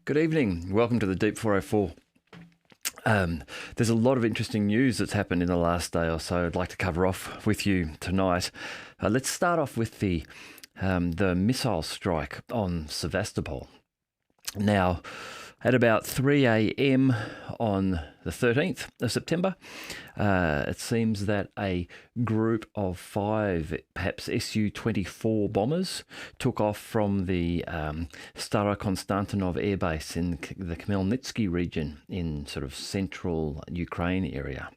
Good evening. Welcome to the Deep 404. There's a lot of interesting news that's happened in the last day or so I'd like to cover off with you tonight. Let's start off with the missile strike on Sevastopol. Now, at about 3 a.m. on the 13th of September, it seems that a group of 5, perhaps Su-24 bombers took off from the Starokonstantinov airbase in the Khmelnitsky region in sort of central Ukraine area.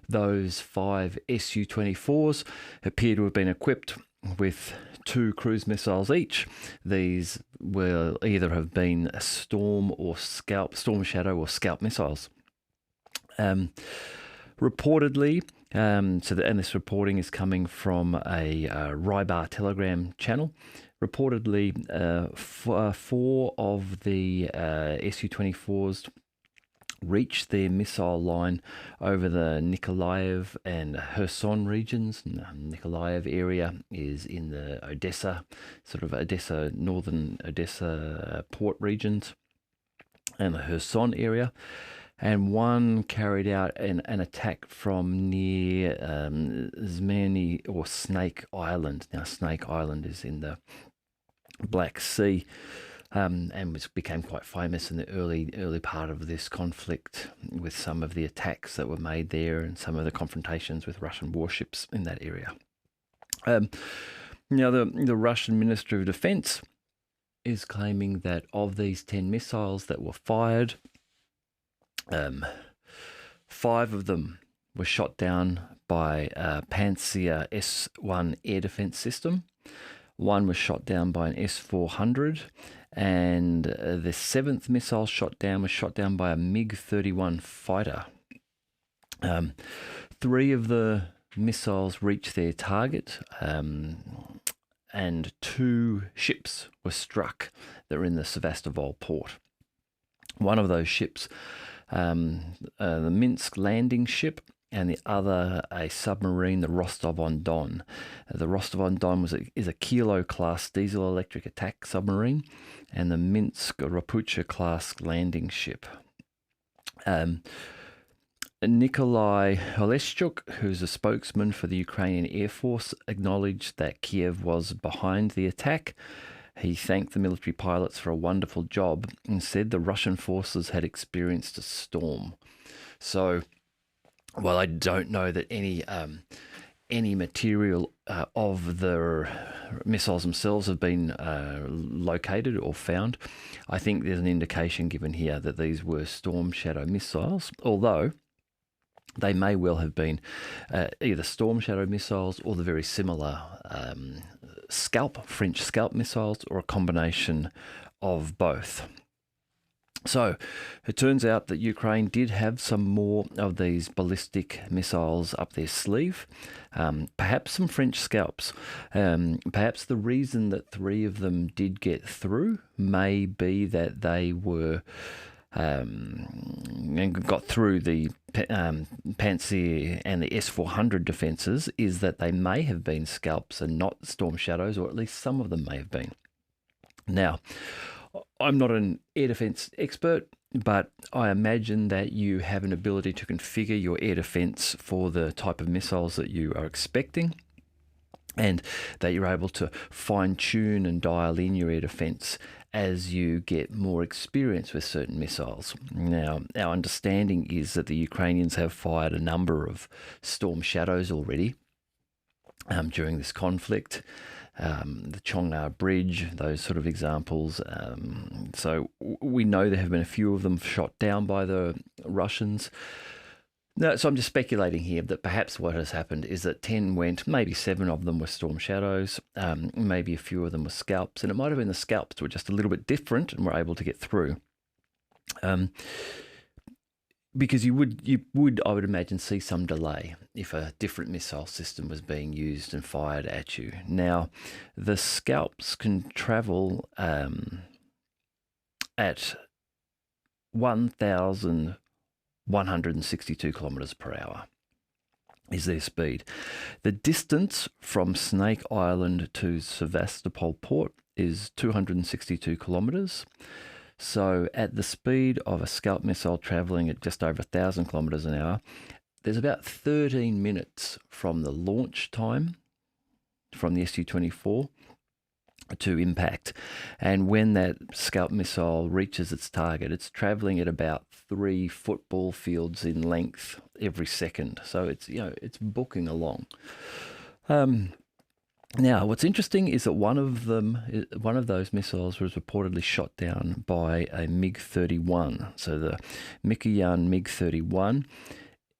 Those 5 Su-24s appear to have been equipped with 2 cruise missiles each. These will either have been a Storm Shadow or Scalp missiles. Reportedly, and this reporting is coming from a Rybar Telegram channel. Reportedly, 4 of the Su-24s reached their missile line over the Nikolaev and Kherson regions. Nikolaev area is in the northern Odessa port regions, and the Kherson area. And one carried out an attack from near Zmeiny or Snake Island. Now, Snake Island is in the Black Sea. And became quite famous in the early part of this conflict with some of the attacks that were made there and some of the confrontations with Russian warships in that area. Now, the Russian Ministry of Defense is claiming that of these 10 missiles that were fired, 5 of them were shot down by Pantsir S-1 air defense system. 1 was shot down by an S-400, and the 7th missile was shot down by a MiG-31 fighter. 3 of the missiles reached their target, and 2 ships were struck that were in the Sevastopol port. One of those ships, the Minsk landing ship, and the other a submarine, the Rostov-on-Don. The Rostov-on-Don is a Kilo-class diesel-electric attack submarine, and the Minsk Rapucha-class landing ship. Nikolai Oleshchuk, who's a spokesman for the Ukrainian Air Force, acknowledged that Kiev was behind the attack. He thanked the military pilots for a wonderful job and said the Russian forces had experienced a storm. So, while I don't know that any material of the missiles themselves have been located or found, I think there's an indication given here that these were Storm Shadow missiles, although they may well have been either Storm Shadow missiles or the very similar French Scalp missiles, or a combination of both. So, it turns out that Ukraine did have some more of these ballistic missiles up their sleeve, perhaps some French Scalps. Perhaps the reason that 3 of them did get through may be that they were and got through the Pantsir and the S-400 defences, is that they may have been Scalps and not Storm Shadows, or at least some of them may have been. Now, I'm not an air defence expert, but I imagine that you have an ability to configure your air defence for the type of missiles that you are expecting, and that you're able to fine-tune and dial in your air defence as you get more experience with certain missiles. Now, our understanding is that the Ukrainians have fired a number of Storm Shadows already during this conflict. The Chongna Bridge, those sort of examples. So we know there have been a few of them shot down by the Russians. No, so I'm just speculating here that perhaps what has happened is that 10 went, maybe 7 of them were Storm Shadows, maybe a few of them were Scalps, and it might have been the Scalps were just a little bit different and were able to get through. Because you would, I would imagine, see some delay if a different missile system was being used and fired at you. Now, the Scalps can travel at 1,162 kilometres per hour is their speed. The distance from Snake Island to Sevastopol port is 262 kilometers. So at the speed of a SCALP missile traveling at just over 1,000 kilometers an hour, there's about 13 minutes from the launch time from the Su-24 to impact. And when that SCALP missile reaches its target, it's traveling at about 3 football fields in length every second. So it's, it's booking along. Now, what's interesting is that one of those missiles was reportedly shot down by a MiG-31. So the Mikoyan MiG-31,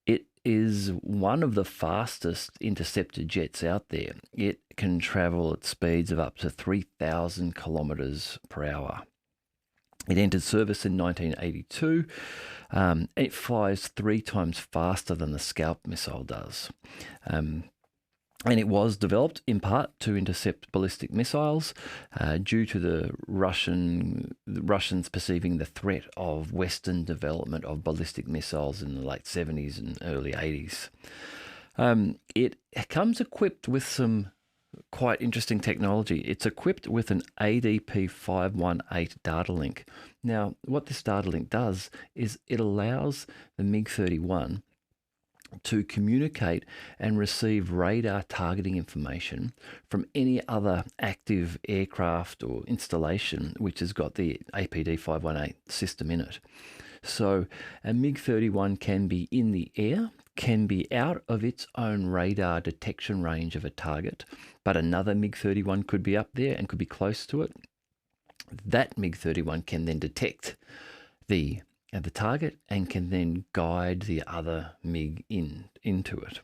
it is one of the fastest interceptor jets out there. It can travel at speeds of up to 3,000 kilometers per hour. It entered service in 1982. It flies 3 times faster than the SCALP missile does. And it was developed in part to intercept ballistic missiles due to the Russians perceiving the threat of Western development of ballistic missiles in the late 70s and early 80s. It comes equipped with some quite interesting technology. It's equipped with an ADP-518 data link. Now, what this data link does is it allows the MiG-31 to communicate and receive radar targeting information from any other active aircraft or installation which has got the APD-518 system in it. So a MiG-31 can be in the air, can be out of its own radar detection range of a target, but another MiG-31 could be up there and could be close to it. That MiG-31 can then detect the target and can then guide the other MiG into it.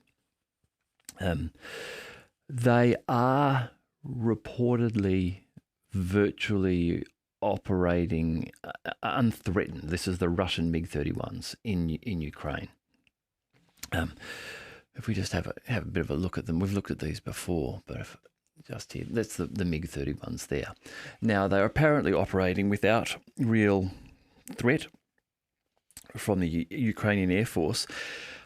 They are reportedly virtually operating unthreatened. This is the Russian MiG-31s in Ukraine. If we just have a bit of a look at them, we've looked at these before, but just here, that's the MiG-31s there. Now, they're apparently operating without real threat from the Ukrainian Air Force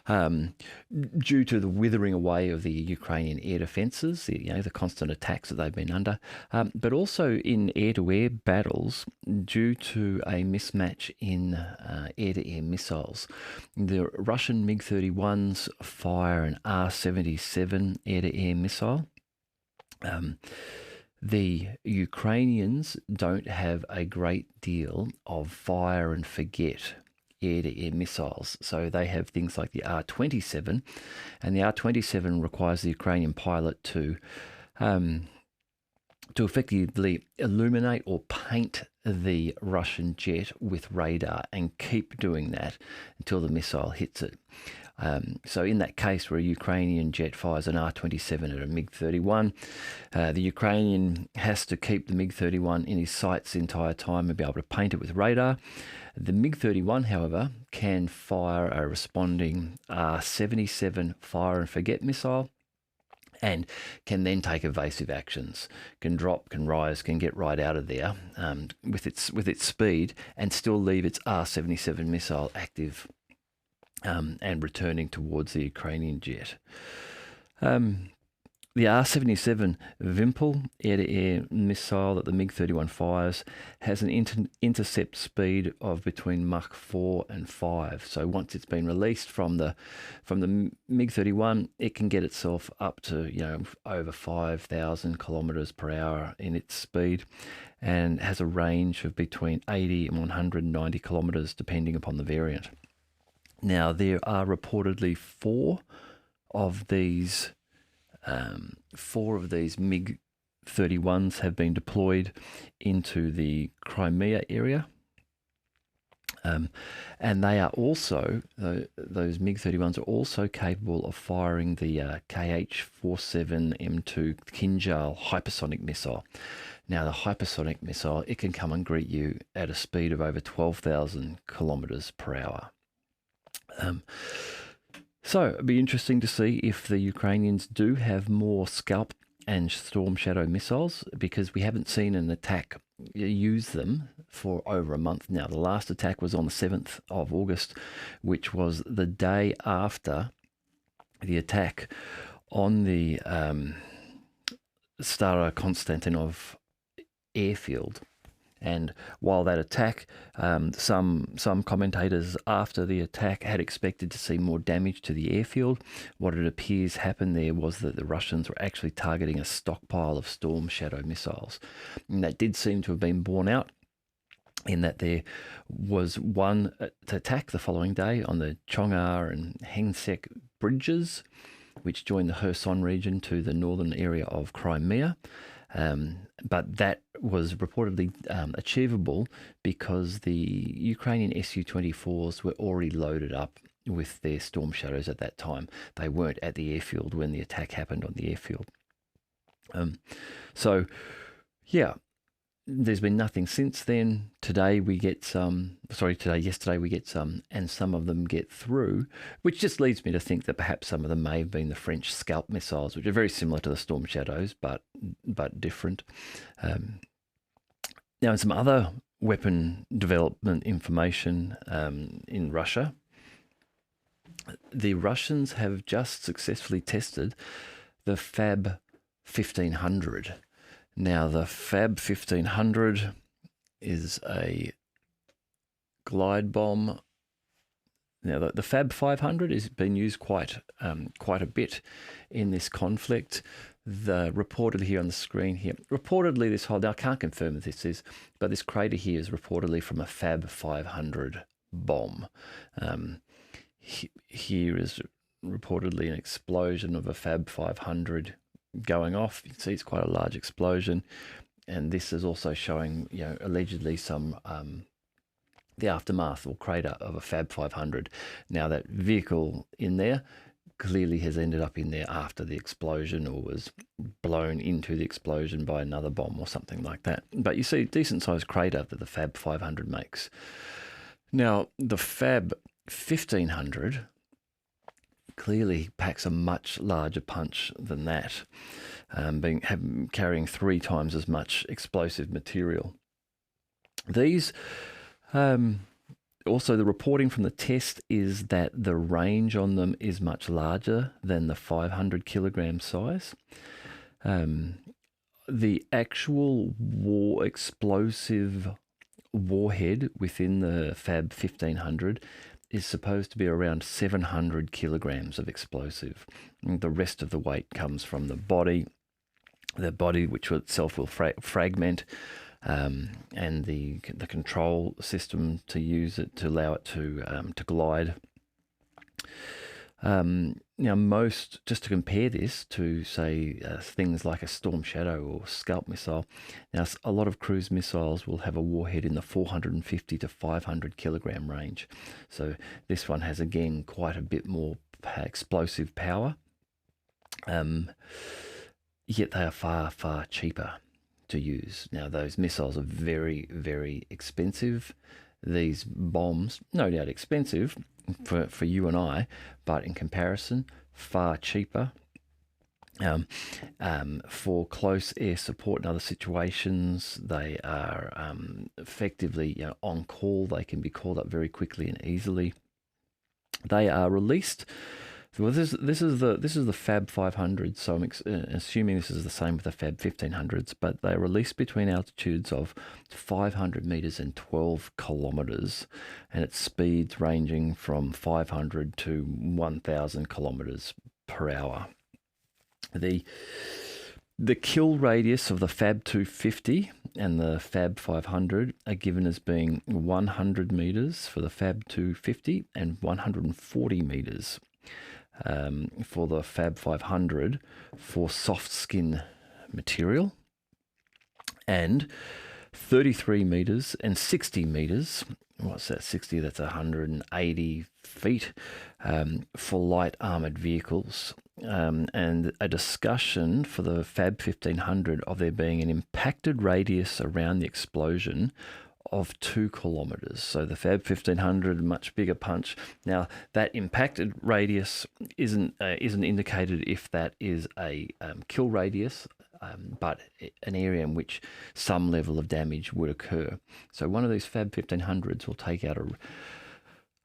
due to the withering away of the Ukrainian air defences, the constant attacks that they've been under, but also in air-to-air battles due to a mismatch in air-to-air missiles. The Russian MiG-31s fire an R-77 air-to-air missile. The Ukrainians don't have a great deal of fire and forget air-to-air missiles. So they have things like the R-27, and the R-27 requires the Ukrainian pilot to effectively illuminate or paint the Russian jet with radar and keep doing that until the missile hits it. So in that case where a Ukrainian jet fires an R-27 at a MiG-31, the Ukrainian has to keep the MiG-31 in his sights the entire time and be able to paint it with radar. The MiG-31, however, can fire a responding R-77 fire and forget missile and can then take evasive actions, can drop, can rise, can get right out of there with its speed and still leave its R-77 missile active and returning towards the Ukrainian jet. The R-77 Vimpel air-to-air missile that the MiG-31 fires has an intercept speed of between Mach 4 and 5. So once it's been released from the MiG-31, it can get itself up to over 5,000 kilometers per hour in its speed, and has a range of between 80 and 190 kilometers depending upon the variant. Now there are reportedly four of these MiG-31s have been deployed into the Crimea area. And they are also, those MiG-31s are also capable of firing the Kh-47M2 Kinjal hypersonic missile. Now, the hypersonic missile, it can come and greet you at a speed of over 12,000 kilometers per hour. So it'd be interesting to see if the Ukrainians do have more SCALP and Storm Shadow missiles, because we haven't seen an attack use them for over a month now. The last attack was on the 7th of August, which was the day after the attack on the Starokonstantinov airfield. And while that attack, some commentators after the attack had expected to see more damage to the airfield, what it appears happened there was that the Russians were actually targeting a stockpile of Storm Shadow missiles. And that did seem to have been borne out in that there was one attack the following day on the Chongar and Hengsek bridges, which join the Kherson region to the northern area of Crimea. But that was reportedly achievable because the Ukrainian Su-24s were already loaded up with their Storm Shadows at that time. They weren't at the airfield when the attack happened on the airfield. So, yeah, there's been nothing since then. Yesterday we get some, and some of them get through, which just leads me to think that perhaps some of them may have been the French SCALP missiles, which are very similar to the Storm Shadows, but different. Now, in some other weapon development information in Russia, the Russians have just successfully tested the FAB 1500. Now, the FAB 1500 is a glide bomb. Now, the FAB 500 has been used quite a bit in this conflict. Reportedly here on the screen here, reportedly this whole, now I can't confirm that this is, but this crater here is reportedly from a FAB 500 bomb. Here is reportedly an explosion of a FAB 500 going off. You can see it's quite a large explosion, and this is also showing, allegedly some the aftermath or crater of a FAB 500. Now, that vehicle in there clearly has ended up in there after the explosion, or was blown into the explosion by another bomb or something like that. But you see a decent sized crater that the FAB 500 makes. Now, the FAB 1500 clearly packs a much larger punch than that, carrying 3 times as much explosive material. These, also the reporting from the test is that the range on them is much larger than the 500 kilogram size. The actual explosive warhead within the FAB 1500 is supposed to be around 700 kilograms of explosive. And the rest of the weight comes from the body which itself will fragment, and the control system to use it to allow it to glide. Now, just to compare this to, say, things like a Storm Shadow or Scalp missile, now a lot of cruise missiles will have a warhead in the 450 to 500 kilogram range. So this one has, again, quite a bit more explosive power, yet they are far, far cheaper to use. Now, those missiles are very, very expensive. These bombs, no doubt expensive for you and I, but in comparison, far cheaper. For close air support in other situations, they are effectively on call. They can be called up very quickly and easily. They are released. Well, this is the FAB 500, so I'm assuming this is the same with the FAB 1500s, but they are released between altitudes of 500 meters and 12 kilometers, and at speeds ranging from 500 to 1,000 kilometers per hour. The kill radius of the FAB 250 and the FAB 500 are given as being 100 meters for the FAB 250 and 140 meters for the FAB 500 for soft skin material, and 33 meters and 60 meters. What's that? 60, that's 180 feet for light armored vehicles. And a discussion for the FAB 1500 of there being an impacted radius around the explosion of 2 kilometers. So the FAB 1500, much bigger punch. Now, that impacted radius isn't indicated if that is a kill radius, but an area in which some level of damage would occur. So one of these FAB 1500s will take out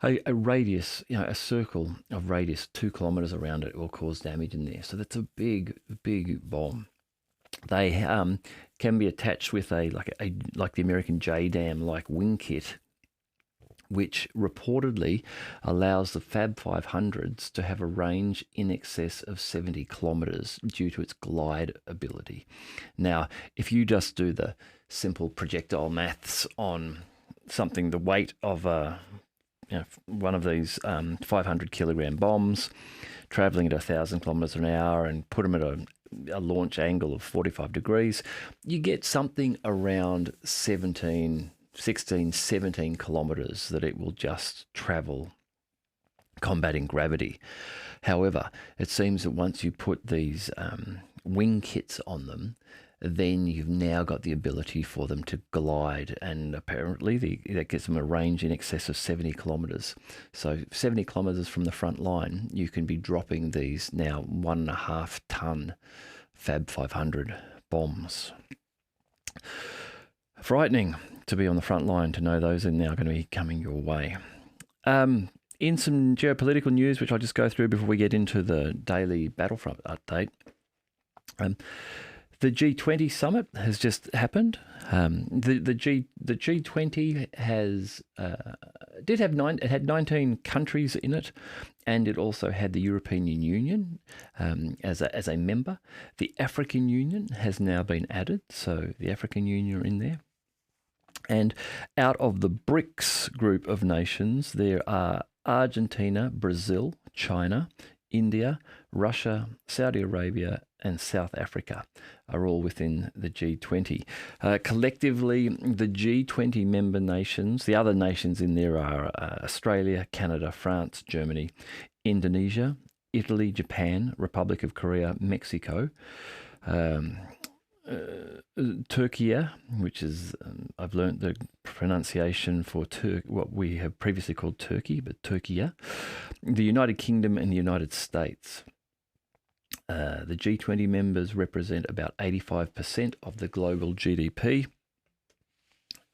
a radius, a circle of radius 2 kilometers around it will cause damage in there. So that's a big, big bomb. They can be attached with like the American JDAM like wing kit, which reportedly allows the Fab 500s to have a range in excess of 70 kilometres due to its glide ability. Now, if you just do the simple projectile maths on something, the weight of one of these 500 kilogram bombs traveling at 1,000 kilometres an hour and put them at a launch angle of 45 degrees, you get something around 16, 17 kilometres that it will just travel combating gravity. However, it seems that once you put these wing kits on them, then you've now got the ability for them to glide, and apparently that gets them a range in excess of 70 kilometres. So 70 kilometres from the front line, you can be dropping these now 1.5 ton Fab 500 bombs. Frightening to be on the front line, to know those are now going to be coming your way. In some geopolitical news, which I'll just go through before we get into the daily Battlefront update. The G20 summit has just happened. The G20 has it had 19 countries in it, and it also had the European Union as a member. The African Union has now been added, so the African Union are in there. And out of the BRICS group of nations, there are Argentina, Brazil, China, India, Russia, Saudi Arabia, and South Africa are all within the G20. Collectively, the G20 member nations, the other nations in there are Australia, Canada, France, Germany, Indonesia, Italy, Japan, Republic of Korea, Mexico, Turkey, which is, I've learnt the pronunciation for what we have previously called Turkey, but Turkey, the United Kingdom, and the United States. The G20 members represent about 85% of the global GDP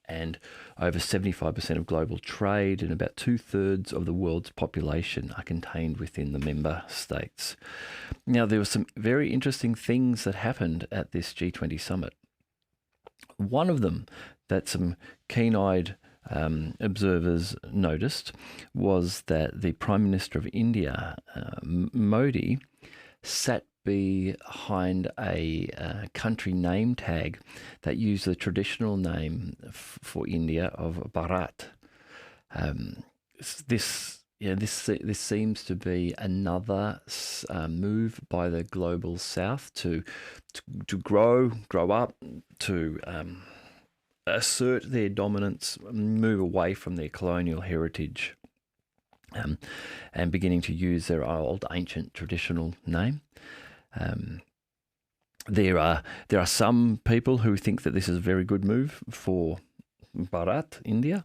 and over 75% of global trade, and about 2/3 of the world's population are contained within the member states. Now, there were some very interesting things that happened at this G20 summit. One of them that some keen-eyed observers noticed was that the Prime Minister of India, Modi, sat behind a country name tag that used the traditional name for India of Bharat. This seems to be another move by the global South to grow up, to assert their dominance, move away from their colonial heritage, and beginning to use their old ancient traditional name. There are some people who think that this is a very good move for Bharat, India.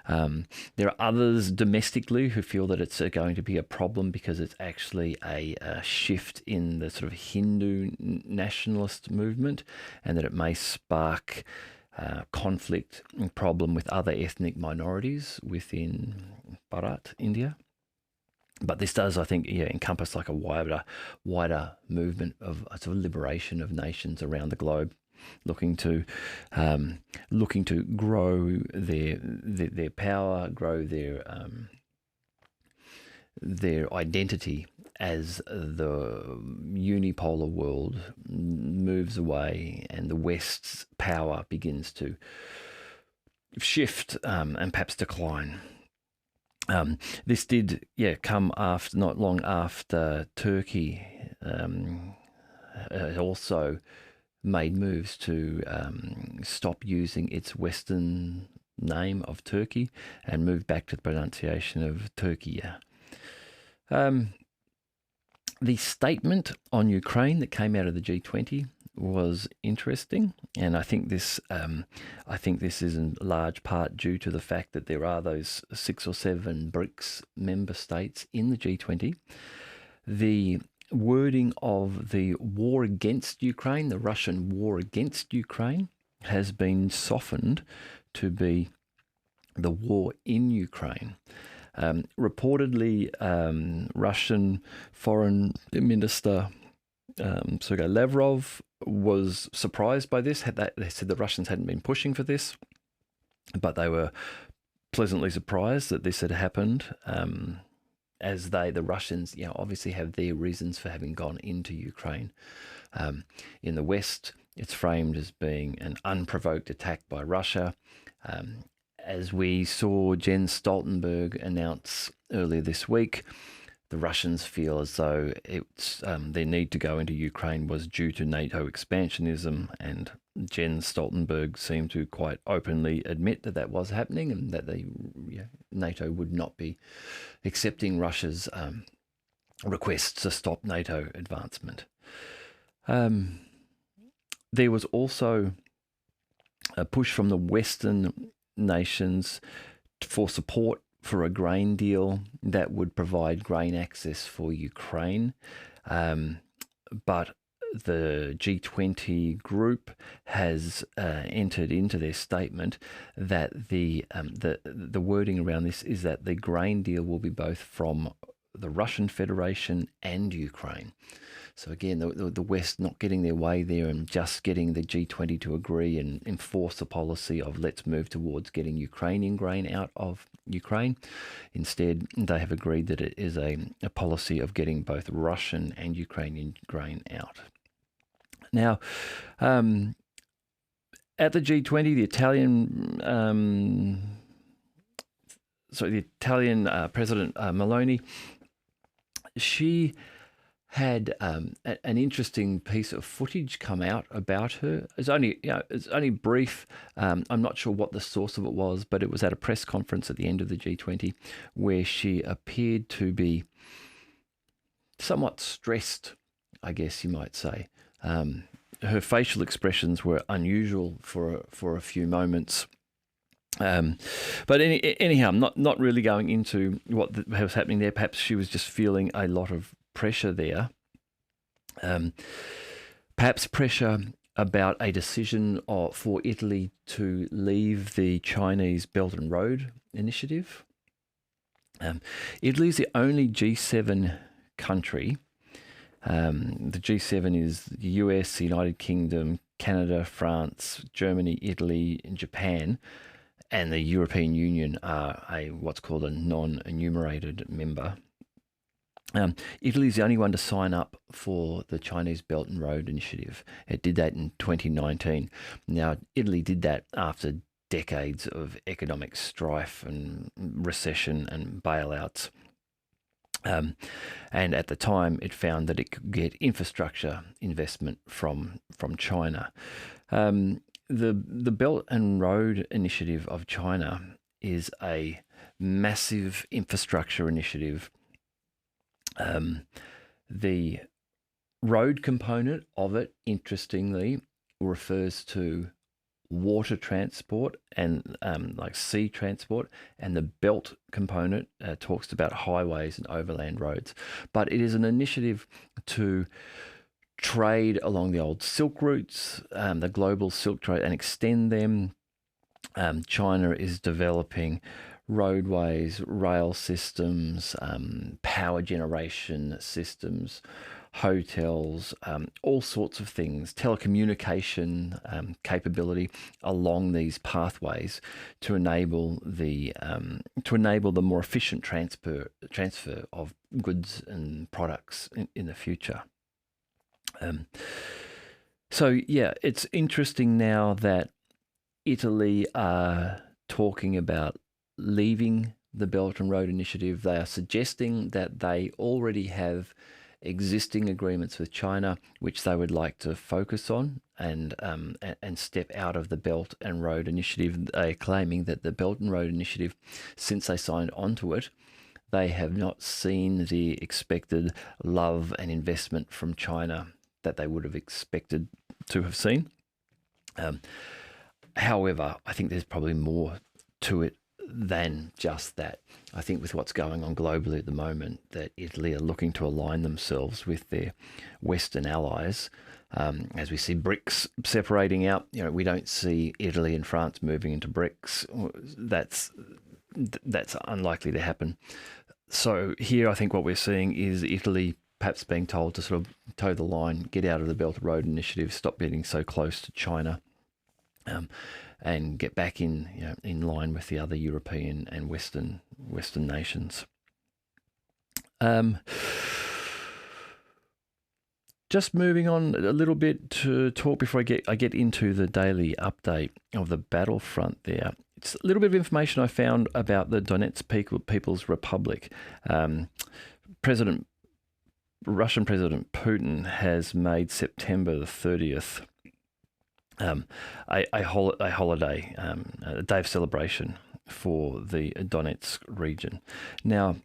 There are others domestically who feel that it's going to be a problem because it's actually a shift in the sort of Hindu nationalist movement, and that it may spark conflict and problem with other ethnic minorities within Bharat, India. But this does, I think, encompass like a wider movement of sort of liberation of nations around the globe, looking to grow their power, grow their identity as the unipolar world moves away and the West's power begins to shift and perhaps decline. This did, come after, not long after Turkey also made moves to stop using its Western name of Turkey and move back to the pronunciation of Turkey. The statement on Ukraine that came out of the G20 was interesting, and I think this is in large part due to the fact that there are those 6 or 7 BRICS member states in the G20. The wording of the war against Ukraine, the Russian war against Ukraine, has been softened to be the war in Ukraine. Reportedly, Russian Foreign Minister Sergei Lavrov was surprised by this. They said the Russians hadn't been pushing for this, but they were pleasantly surprised that this had happened, as the Russians, obviously have their reasons for having gone into Ukraine. In the West, it's framed as being an unprovoked attack by Russia. As we saw Jens Stoltenberg announce earlier this week, the Russians feel as though their need to go into Ukraine was due to NATO expansionism, and Jens Stoltenberg seemed to quite openly admit that that was happening, and that NATO would not be accepting Russia's requests to stop NATO advancement. There was also a push from the Western nations for support for a grain deal that would provide grain access for Ukraine. But the G20 group has entered into their statement that the wording around this is that the grain deal will be both from the Russian Federation and Ukraine. So again, the West not getting their way there and just getting the G20 to agree and enforce a policy of let's move towards getting Ukrainian grain out of Ukraine. Instead, they have agreed that it is a policy of getting both Russian and Ukrainian grain out. Now, at the G20, the Italian President Meloni, she had an interesting piece of footage come out about her. It's only brief. I'm not sure what the source of it was, but it was at a press conference at the end of the G20 where she appeared to be somewhat stressed, I guess you might say. Her facial expressions were unusual for a few moments. But anyhow, I'm not really going into what was happening there. Perhaps she was just feeling a lot of pressure there. Perhaps pressure about a decision for Italy to leave the Chinese Belt and Road Initiative. Italy is the only G7 country. The G7 is the US, the United Kingdom, Canada, France, Germany, Italy, and Japan, and the European Union are what's called a non-enumerated member. Italy is the only one to sign up for the Chinese Belt and Road Initiative. It did that in 2019. Now, Italy did that after decades of economic strife and recession and bailouts. And at the time, it found that it could get infrastructure investment from China. The Belt and Road Initiative of China is a massive infrastructure initiative. The road component of it, interestingly, refers to water transport and like sea transport, and the belt component talks about highways and overland roads. But it is an initiative to trade along the old Silk routes, the global Silk trade, and extend them. China is developing roadways, rail systems, power generation systems, hotels, all sorts of things, telecommunication capability along these pathways to enable the more efficient transfer of goods and products in the future. So yeah, it's interesting now that Italy are talking about leaving the Belt and Road Initiative. They are suggesting that they already have existing agreements with China, which they would like to focus on and step out of the Belt and Road Initiative. They're claiming that the Belt and Road Initiative, since they signed onto it, they have not seen the expected love and investment from China that they would have expected to have seen. However, I think there's probably more to it than just that. I think with what's going on globally at the moment, that Italy are looking to align themselves with their Western allies. As we see BRICS separating out, we don't see Italy and France moving into BRICS. That's unlikely to happen. So here, I think what we're seeing is Italy perhaps being told to sort of toe the line, get out of the Belt and Road Initiative, stop getting so close to China, and get back in line with the other European and Western nations. Just moving on a little bit to talk before I get into the daily update of the battlefront there. It's a little bit of information I found about the Donetsk People's Republic. Russian President Putin has made September the 30th a holiday, a day of celebration for the Donetsk region. Now,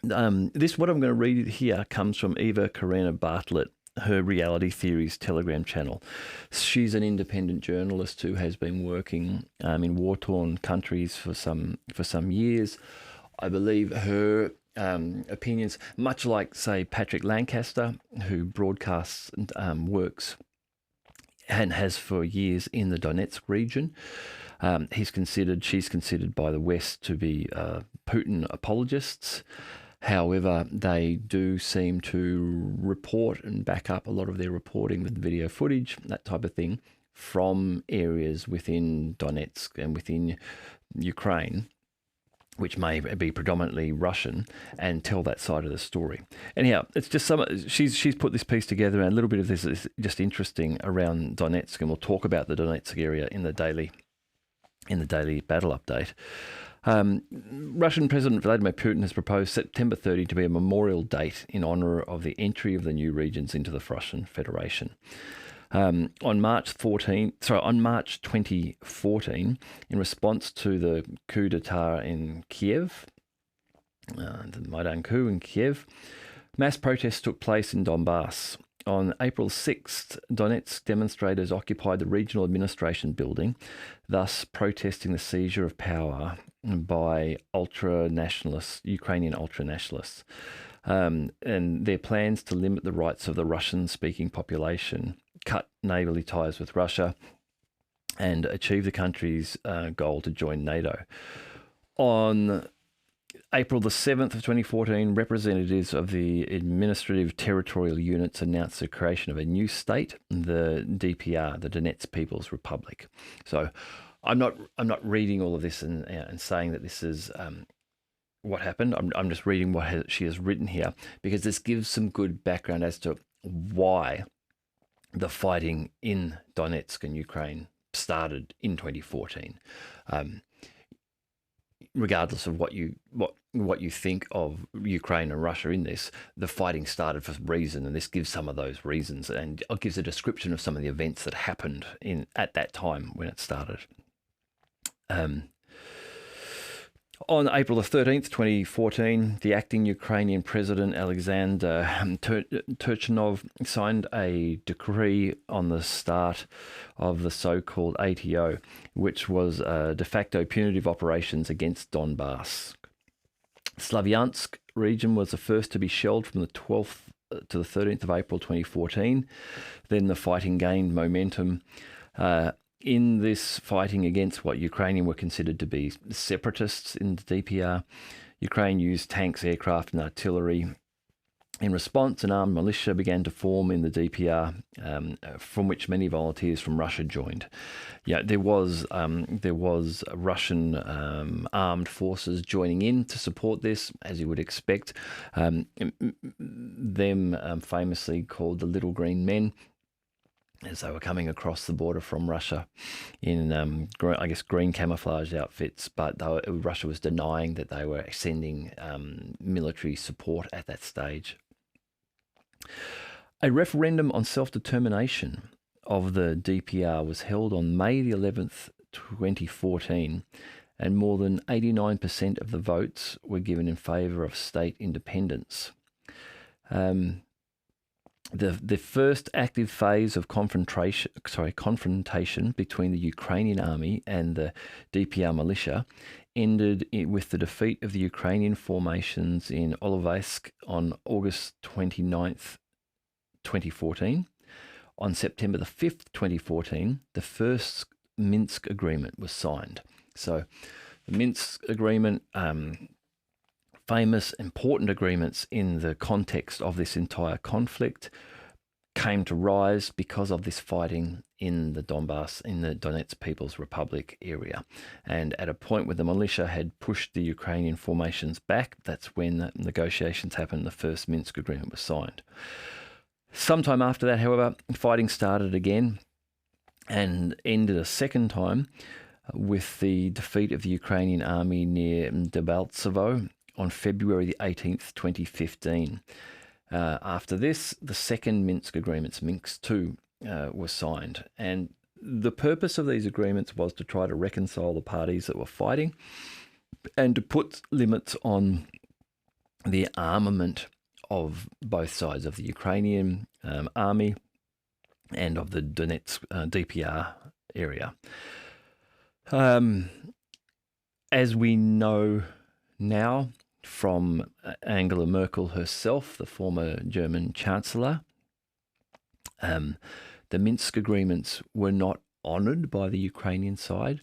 what I'm going to read here comes from Eva Karina Bartlett, her Reality Theories Telegram channel. She's an independent journalist who has been working in war-torn countries for some years. I believe her opinions, much like, say, Patrick Lancaster, who broadcasts works and has for years in the Donetsk region. She's considered by the West to be Putin apologists. However, they do seem to report and back up a lot of their reporting with video footage, that type of thing, from areas within Donetsk and within Ukraine, which may be predominantly Russian, and tell that side of the story. Anyhow, it's just she's put this piece together, and a little bit of this is just interesting around Donetsk, and we'll talk about the Donetsk area in the daily battle update. Russian President Vladimir Putin has proposed September 30 to be a memorial date in honour of the entry of the new regions into the Russian Federation. On March 2014, in response to the coup d'etat in Kiev, the Maidan coup in Kiev, mass protests took place in Donbass. On April 6th, Donetsk demonstrators occupied the regional administration building, thus protesting the seizure of power by Ukrainian ultra-nationalists, and their plans to limit the rights of the Russian-speaking population, cut neighbourly ties with Russia, and achieve the country's goal to join NATO. On April the 7th of 2014, representatives of the administrative territorial units announced the creation of a new state, the DPR, the Donetsk People's Republic. So I'm not reading all of this and saying that this is what happened. I'm just reading what she has written here, because this gives some good background as to why the fighting in Donetsk and Ukraine started in 2014. Regardless of what you think of Ukraine and Russia in this, the fighting started for a reason, and this gives some of those reasons, and it gives a description of some of the events that happened at that time when it started. On April the 13th, 2014, the acting Ukrainian President Alexander Turchinov signed a decree on the start of the so-called ATO, which was de facto punitive operations against Donbass. Slavyansk region was the first to be shelled from the 12th to the 13th of April 2014. Then the fighting gained momentum. In this fighting against what Ukrainian were considered to be separatists in the DPR, Ukraine used tanks, aircraft and artillery. In response, an armed militia began to form in the DPR, from which many volunteers from Russia joined. Yeah, there was Russian armed forces joining in to support this, as you would expect. Them famously called the Little Green Men, as they were coming across the border from Russia in, green camouflage outfits, but Russia was denying that they were sending military support at that stage. A referendum on self-determination of the DPR was held on May the 11th, 2014, and more than 89% of the votes were given in favour of state independence. The first active phase of confrontation between the Ukrainian army and the DPR militia ended with the defeat of the Ukrainian formations in Olovaisk on August 29th, 2014. On September the 5th, 2014, the first Minsk agreement was signed. So the Minsk agreement famous, important agreements in the context of this entire conflict came to rise because of this fighting in the Donbass, in the Donetsk People's Republic area. And at a point where the militia had pushed the Ukrainian formations back, that's when the negotiations happened. The first Minsk agreement was signed. Sometime after that, however, fighting started again and ended a second time with the defeat of the Ukrainian army near Debaltsevo on February the 18th, 2015. After this, the second Minsk agreements, Minsk II, were signed. And the purpose of these agreements was to try to reconcile the parties that were fighting and to put limits on the armament of both sides, of the Ukrainian army and of the Donetsk DPR area. As we know now from Angela Merkel herself, the former German Chancellor, the Minsk agreements were not honoured by the Ukrainian side,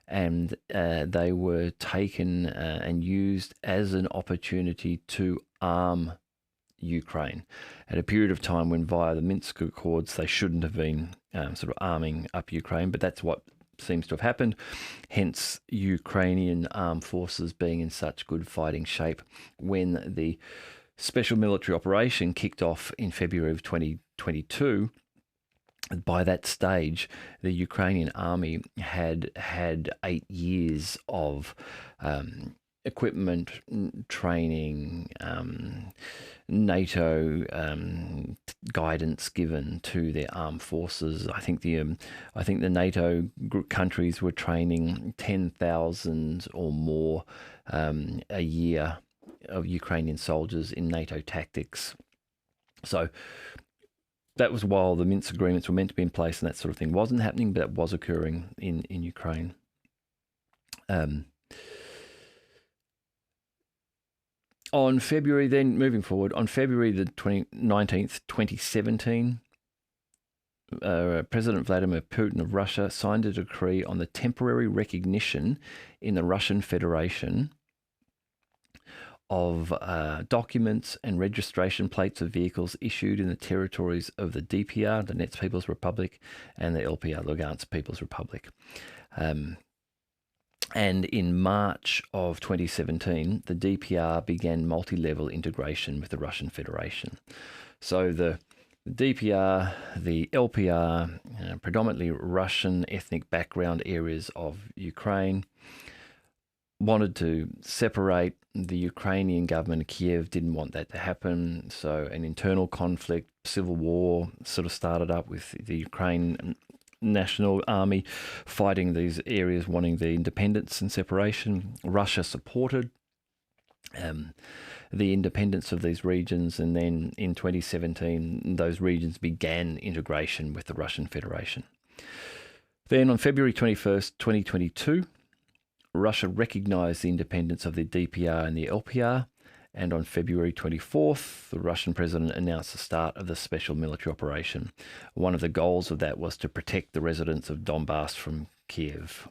and they were taken and used as an opportunity to arm Ukraine at a period of time when, via the Minsk Accords, they shouldn't have been sort of arming up Ukraine, but that's what seems to have happened, hence Ukrainian armed forces being in such good fighting shape when the special military operation kicked off in February of 2022. By that stage, the Ukrainian army had 8 years of equipment, training, NATO guidance given to their armed forces. I think the NATO countries were training 10,000 or more a year of Ukrainian soldiers in NATO tactics. So that was while the Minsk agreements were meant to be in place and that sort of thing wasn't happening, but that was occurring in Ukraine. On February, then moving forward, on February the 19th, 2017, President Vladimir Putin of Russia signed a decree on the temporary recognition in the Russian Federation of documents and registration plates of vehicles issued in the territories of the DPR, the Donetsk People's Republic, and the LPR, Lugansk People's Republic. And in March of 2017, the DPR began multi-level integration with the Russian Federation. So the DPR, the LPR, predominantly Russian ethnic background areas of Ukraine, wanted to separate. The Ukrainian government, Kiev, didn't want that to happen. So an internal conflict, civil war sort of started up with the Ukraine National Army fighting these areas, wanting the independence and separation. Russia supported the independence of these regions, and then in 2017, those regions began integration with the Russian Federation. Then on February 21st, 2022, Russia recognized the independence of the DPR and the LPR, and on February 24th, the Russian president announced the start of the special military operation. One of the goals of that was to protect the residents of Donbass from Kiev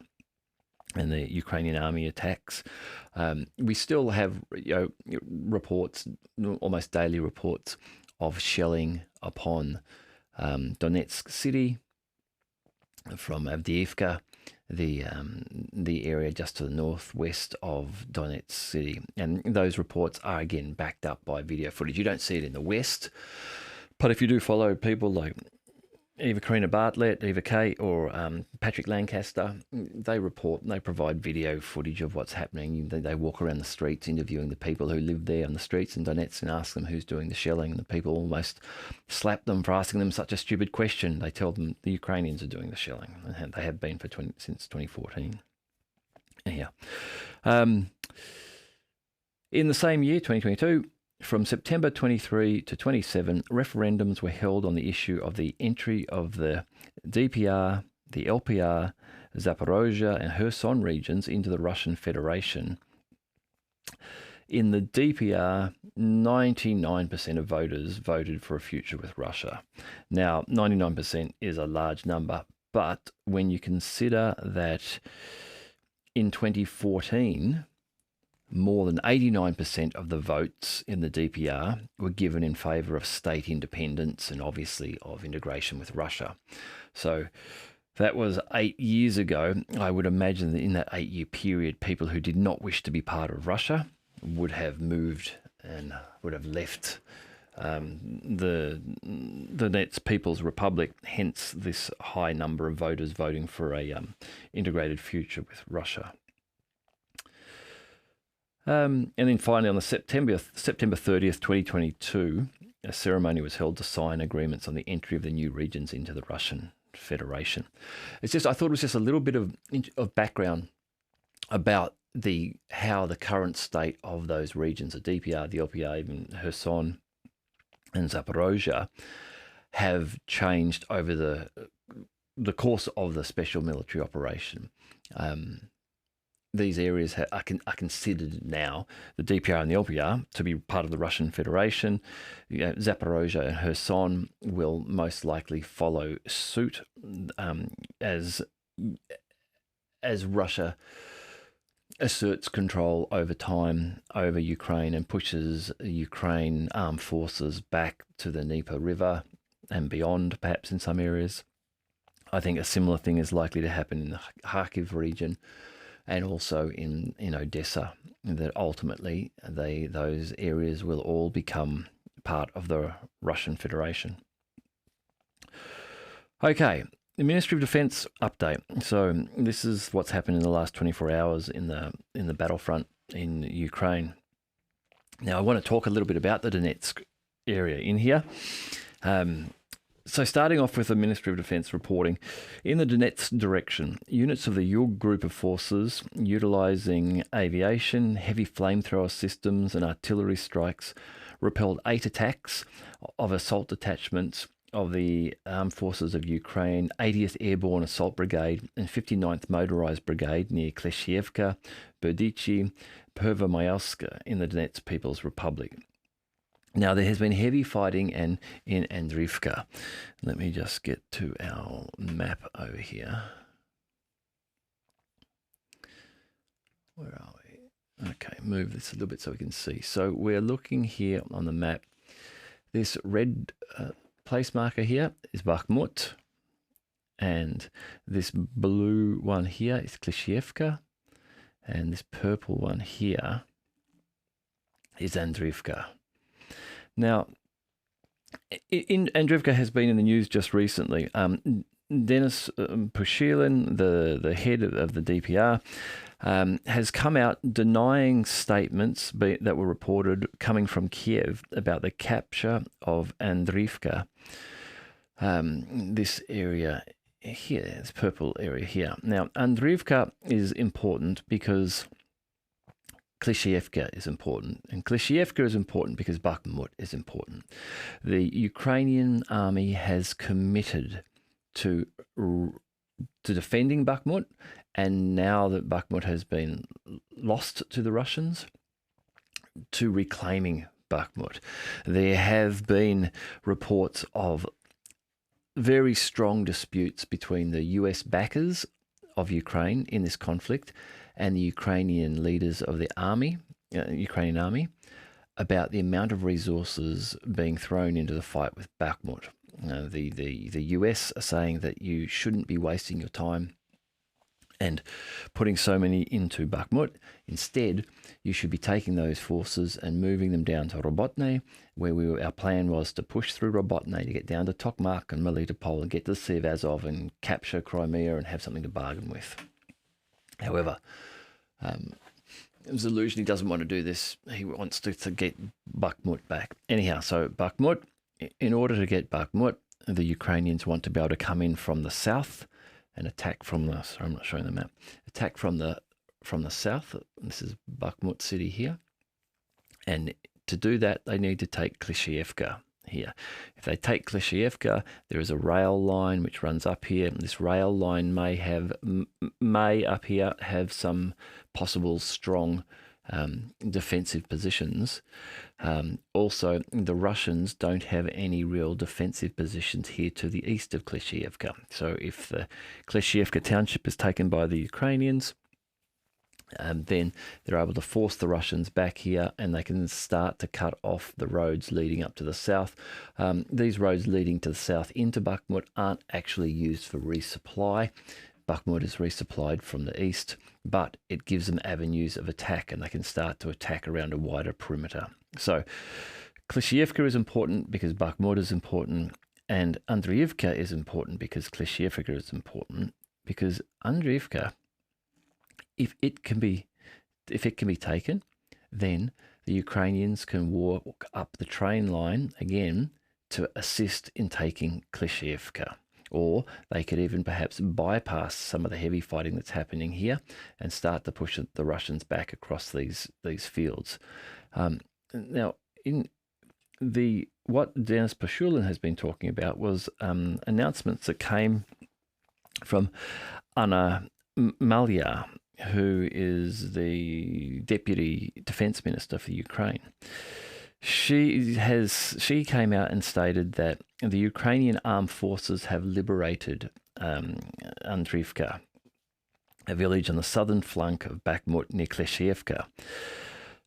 and the Ukrainian army attacks. We still have reports, almost daily reports, of shelling upon Donetsk city from Avdiivka, the area just to the northwest of Donetsk city. And those reports are again backed up by video footage. You don't see it in the West, but if you do follow people like Eva Karina Bartlett, Eva Kate, or Patrick Lancaster, they provide video footage of what's happening. They walk around the streets interviewing the people who live there on the streets in Donetsk and ask them who's doing the shelling. And the people almost slap them for asking them such a stupid question. They tell them the Ukrainians are doing the shelling, and they have been since 2014. Anyhow, in the same year, 2022, from September 23 to 27, referendums were held on the issue of the entry of the DPR, the LPR, Zaporozhye and Kherson regions into the Russian Federation. In the DPR, 99% of voters voted for a future with Russia. Now, 99% is a large number, but when you consider that in 2014, more than 89% of the votes in the DPR were given in favour of state independence and obviously of integration with Russia. So that was 8 years ago. I would imagine that in that 8-year period, people who did not wish to be part of Russia would have moved and would have left the Donetsk People's Republic, hence this high number of voters voting for a integrated future with Russia. And then finally, on the September 30th, 2022, a ceremony was held to sign agreements on the entry of the new regions into the Russian Federation. It's just, I thought it was just a little bit of background about how the current state of those regions, the DPR, the LPR, even Kherson and Zaporozhye, have changed over the course of the special military operation. These areas are considered now, the DPR and the LPR, to be part of the Russian Federation. Zaporozhye and Kherson will most likely follow suit as Russia asserts control over time over Ukraine and pushes Ukraine armed forces back to the Dnieper River and beyond, perhaps in some areas. I think a similar thing is likely to happen in the Kharkiv region and also in Odessa, that ultimately those areas will all become part of the Russian Federation. Okay, the Ministry of Defence update. So this is what's happened in the last 24 hours in the battlefront in Ukraine. Now I want to talk a little bit about the Donetsk area in here. So starting off with the Ministry of Defence reporting, in the Donetsk direction, units of the Yug group of forces, utilising aviation, heavy flamethrower systems and artillery strikes, repelled 8 attacks of assault detachments of the Armed Forces of Ukraine, 80th Airborne Assault Brigade and 59th Motorised Brigade near Kleshchievka, Berdichi, Pervomayelsk in the Donetsk People's Republic. Now, there has been heavy fighting in Andriivka. Let me just get to our map over here. Where are we? Okay, move this a little bit so we can see. So we're looking here on the map. This red place marker here is Bakhmut. And this blue one here is Kleshchievka. And this purple one here is Andriivka. Now, Andriivka has been in the news just recently. Denis Pushilin, the head of the DPR, has come out denying statements that were reported coming from Kiev about the capture of Andriivka, this area here, this purple area here. Now, Andriivka is important because Kleshchievka is important, and Kleshchievka is important because Bakhmut is important. The Ukrainian army has committed to defending Bakhmut, and now that Bakhmut has been lost to the Russians, to reclaiming Bakhmut. There have been reports of very strong disputes between the US backers of Ukraine in this conflict and the Ukrainian leaders of the army, Ukrainian army, about the amount of resources being thrown into the fight with Bakhmut. The US are saying that you shouldn't be wasting your time and putting so many into Bakhmut. Instead, you should be taking those forces and moving them down to Robotne, where our plan was to push through Robotne to get down to Tokmak and Melitopol and get to the Sea of Azov and capture Crimea and have something to bargain with. However, Zelensky doesn't want to do this. He wants to get Bakhmut back. Anyhow, so Bakhmut, in order to get Bakhmut, the Ukrainians want to be able to come in from the south and attack from the, sorry, I'm not showing the map, attack from the south. This is Bakhmut city here. And to do that, they need to take Kleshchievka here. If they take Kleshchievka, there is a rail line which runs up here. This rail line may up here have some possible strong defensive positions. Also, the Russians don't have any real defensive positions here to the east of Kleshchievka. So if the Kleshchievka township is taken by the Ukrainians, then they're able to force the Russians back here, and they can start to cut off the roads leading up to the south. These roads leading to the south into Bakhmut aren't actually used for resupply. Bakhmut is resupplied from the east, but it gives them avenues of attack, and they can start to attack around a wider perimeter. So Klishchiivka is important because Bakhmut is important, and Andriivka is important because Klishchiivka is important, because Andriivka, if it can be taken, then the Ukrainians can walk up the train line again to assist in taking Klishchiivka. Or they could even perhaps bypass some of the heavy fighting that's happening here and start to push the Russians back across these fields. Now, what Denis Pashulin has been talking about was announcements that came from Anna Malia, who is the Deputy Defense Minister for Ukraine. She came out and stated that the Ukrainian armed forces have liberated Andriivka, a village on the southern flank of Bakhmut near Klishchiivka.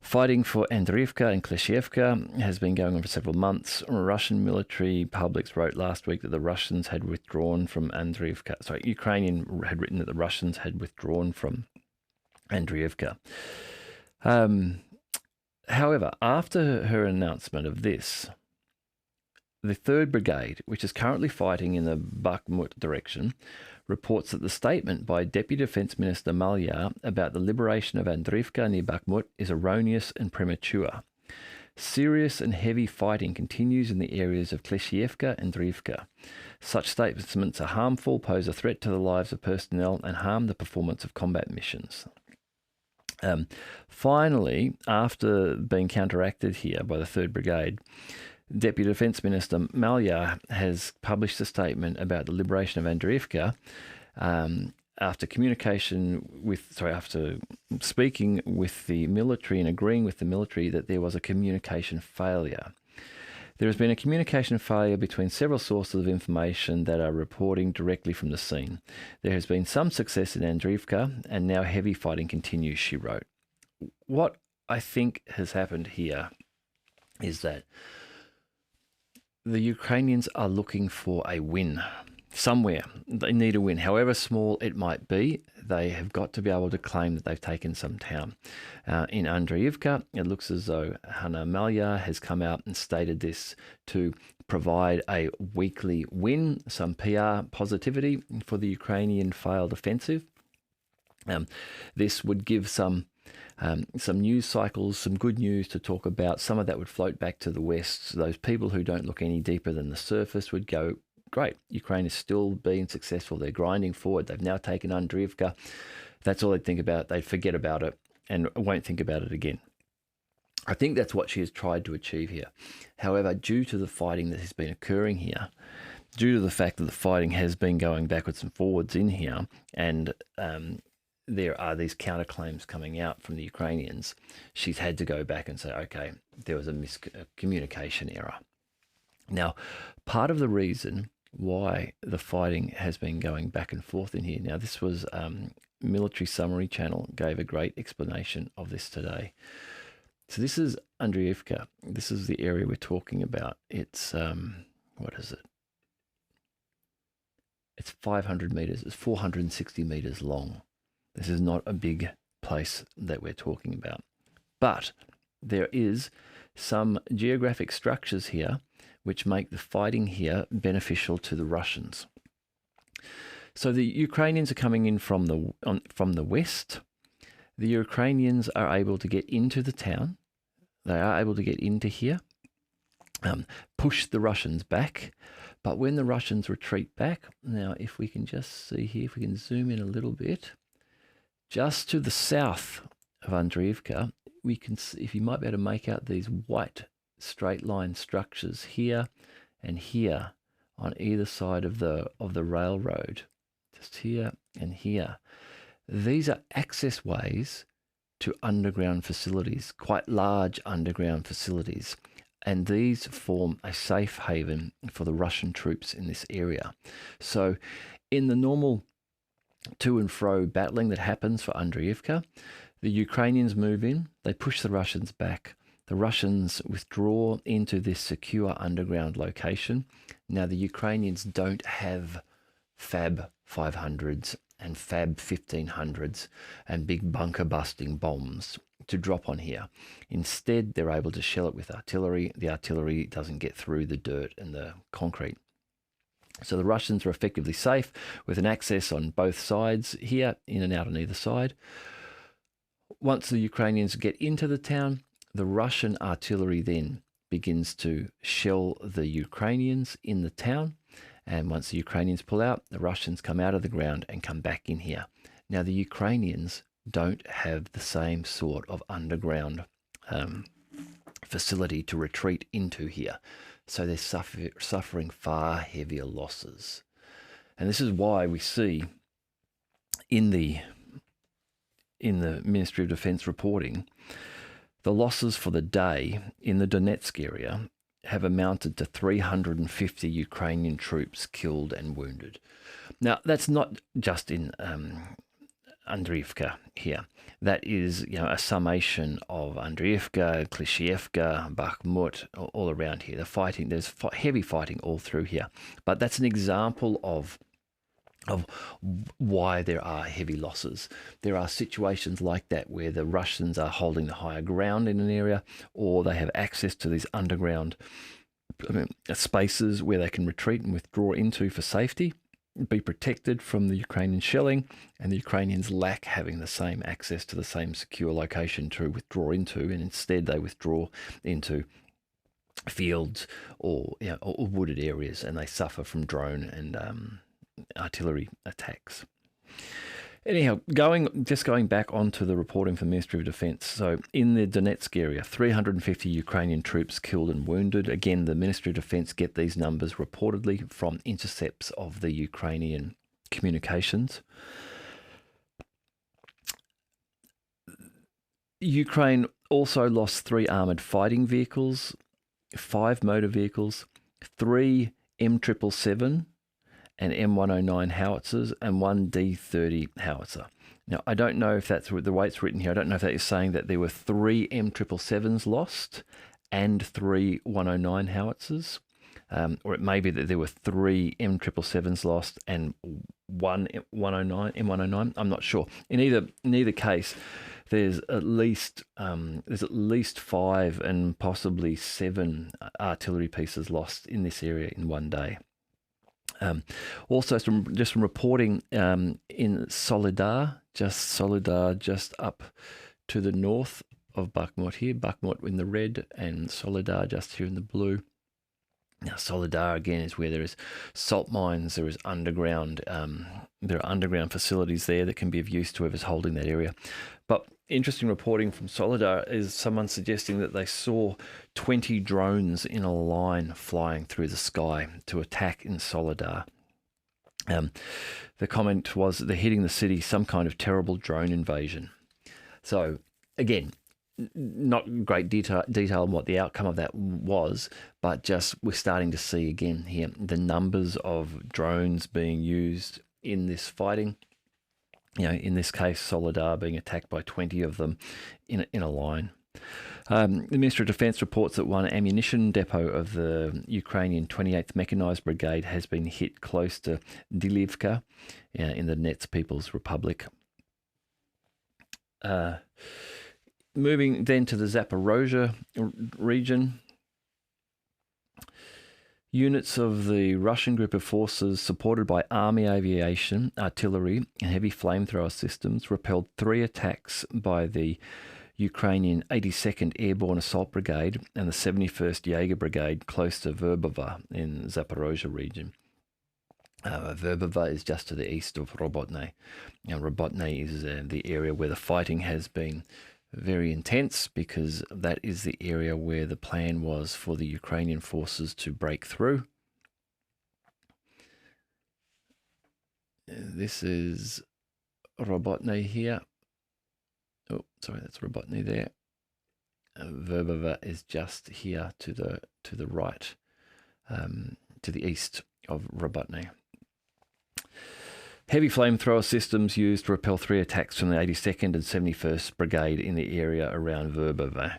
Fighting for Andriivka and Klishchiivka has been going on for several months. Russian military publics wrote last week that the Russians had withdrawn from Andriivka. Sorry, Ukrainian had written that the Russians had withdrawn from Andriivka. However, after her announcement of this, the 3rd Brigade, which is currently fighting in the Bakhmut direction, reports that the statement by Deputy Defense Minister Malia about the liberation of Andriivka near Bakhmut is erroneous and premature. Serious and heavy fighting continues in the areas of Klishchiivka and Andriivka. Such statements are harmful, pose a threat to the lives of personnel, and harm the performance of combat missions. Finally, after being counteracted here by the 3rd Brigade, Deputy Defence Minister Malia has published a statement about the liberation of Andriivka after speaking with the military and agreeing with the military that there was a communication failure. There has been a communication failure between several sources of information that are reporting directly from the scene. There has been some success in Andriivka, and now heavy fighting continues, she wrote. What I think has happened here is that the Ukrainians are looking for a win somewhere. They need a win, however small it might be. They have got to be able to claim that they've taken some town. In Andriivka, it looks as though Hanna Malia has come out and stated this to provide a weekly win, some PR positivity for the Ukrainian failed offensive. This would give some news cycles, some good news to talk about. Some of that would float back to the West. So those people who don't look any deeper than the surface would go, great, Ukraine is still being successful. They're grinding forward. They've now taken Andriivka. That's all they'd think about. They'd forget about it and won't think about it again. I think that's what she has tried to achieve here. However, due to the fighting that has been occurring here, due to the fact that the fighting has been going backwards and forwards in here, and there are these counterclaims coming out from the Ukrainians, she's had to go back and say, okay, there was a miscommunication error. Now, part of the reason why the fighting has been going back and forth in here, now this was Military Summary Channel gave a great explanation of this today. So this is Andriivka. This is the area we're talking about. It's, what is it? It's 500 meters. It's 460 meters long. This is not a big place that we're talking about. But there is some geographic structures here which make the fighting here beneficial to the Russians. So the Ukrainians are coming in from the west. The Ukrainians are able to get into the town. They are able to get into here, push the Russians back. But when the Russians retreat back, now if we can just see here, if we can zoom in a little bit, just to the south of Andriivka, we can see, if you might be able to make out these white straight line structures here and here on either side of the railroad, just here and here. These are access ways to underground facilities, quite large underground facilities, and these form a safe haven for the Russian troops in this area. So in the normal to and fro battling that happens for Andriivka, The Ukrainians move in, they push the Russians back. The Russians withdraw into this secure underground location. Now, the Ukrainians don't have Fab 500s and Fab 1500s and big bunker busting bombs to drop on here. Instead, they're able to shell it with artillery. The artillery doesn't get through the dirt and the concrete. So the Russians are effectively safe with an access on both sides here, in and out on either side. Once the Ukrainians get into the town, the Russian artillery then begins to shell the Ukrainians in the town. And once the Ukrainians pull out, the Russians come out of the ground and come back in here. Now, the Ukrainians don't have the same sort of underground facility to retreat into here. So they're suffering far heavier losses. And this is why we see in the Ministry of Defense reporting, the losses for the day in the Donetsk area have amounted to 350 Ukrainian troops killed and wounded. Now, that's not just in Andriivka here. That is, a summation of Andriivka, Klishchiivka, Bakhmut, all around here. The fighting, there's heavy fighting all through here. But that's an example of why there are heavy losses. There are situations like that where the Russians are holding the higher ground in an area, or they have access to these underground spaces where they can retreat and withdraw into for safety, be protected from the Ukrainian shelling, and the Ukrainians lack having the same access to the same secure location to withdraw into, and instead they withdraw into fields or wooded areas, and they suffer from drone and artillery attacks. Anyhow, going back onto the reporting from the Ministry of Defense. So in the Donetsk area, 350 Ukrainian troops killed and wounded. Again, the Ministry of Defense get these numbers reportedly from intercepts of the Ukrainian communications. Ukraine also lost 3 armoured fighting vehicles, 5 motor vehicles, 3 M777 and M109 howitzers, and 1 D30 howitzer. Now, I don't know if that's the way it's written here. I don't know if that is saying that there were 3 M777s lost and 3 109 howitzers, or it may be that there were 3 M777s lost and 1 M109. I'm not sure. In either case, there's at least 5 and possibly 7 artillery pieces lost in this area in one day. Also, just from reporting in Soledar, just up to the north of Bakhmut here, Bakhmut in the red and Soledar just here in the blue. Now, Soledar again is where there is salt mines, there is underground, there are underground facilities there that can be of use to whoever's holding that area. But interesting reporting from Soledar is someone suggesting that they saw 20 drones in a line flying through the sky to attack in Soledar. The comment was that they're hitting the city, some kind of terrible drone invasion. So again, not great detail on what the outcome of that was, but just we're starting to see again here the numbers of drones being used in this fighting. In this case, Soledar being attacked by 20 of them in a line. The Ministry of Defense reports that one ammunition depot of the Ukrainian 28th Mechanized Brigade has been hit close to Dilivka in the Donetsk People's Republic. Moving then to the Zaporozhye region. Units of the Russian group of forces supported by army aviation, artillery and heavy flamethrower systems repelled 3 attacks by the Ukrainian 82nd Airborne Assault Brigade and the 71st Jaeger Brigade close to Verbova in Zaporozhye region. Verbova is just to the east of Robotny. Now, Robotny is the area where the fighting has been very intense, because that is the area where the plan was for the Ukrainian forces to break through. This is Robotny here. Oh, sorry, that's Robotny there. Verbova is just here to the right, to the east of Robotny. Heavy flamethrower systems used to repel 3 attacks from the 82nd and 71st Brigade in the area around Rybar.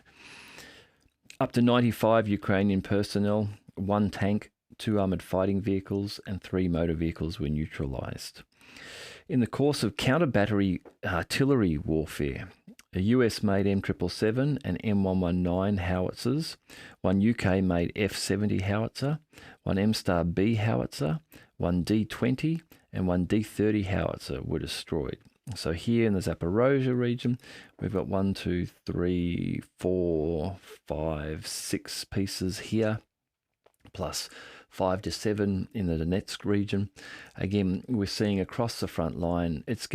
Up to 95 Ukrainian personnel, 1 tank, 2 armoured fighting vehicles and 3 motor vehicles were neutralised. In the course of counter-battery artillery warfare, a US-made M777 and M119 howitzers, 1 UK-made F-70 howitzer, 1 M-Star-B howitzer, 1 D-20 and 1 D-30 howitzer were destroyed. So here in the Zaporozhye region, we've got 1, 2, 3, 4, 5, 6 pieces here, plus 5 to 7 in the Donetsk region. Again, we're seeing across the front line, it's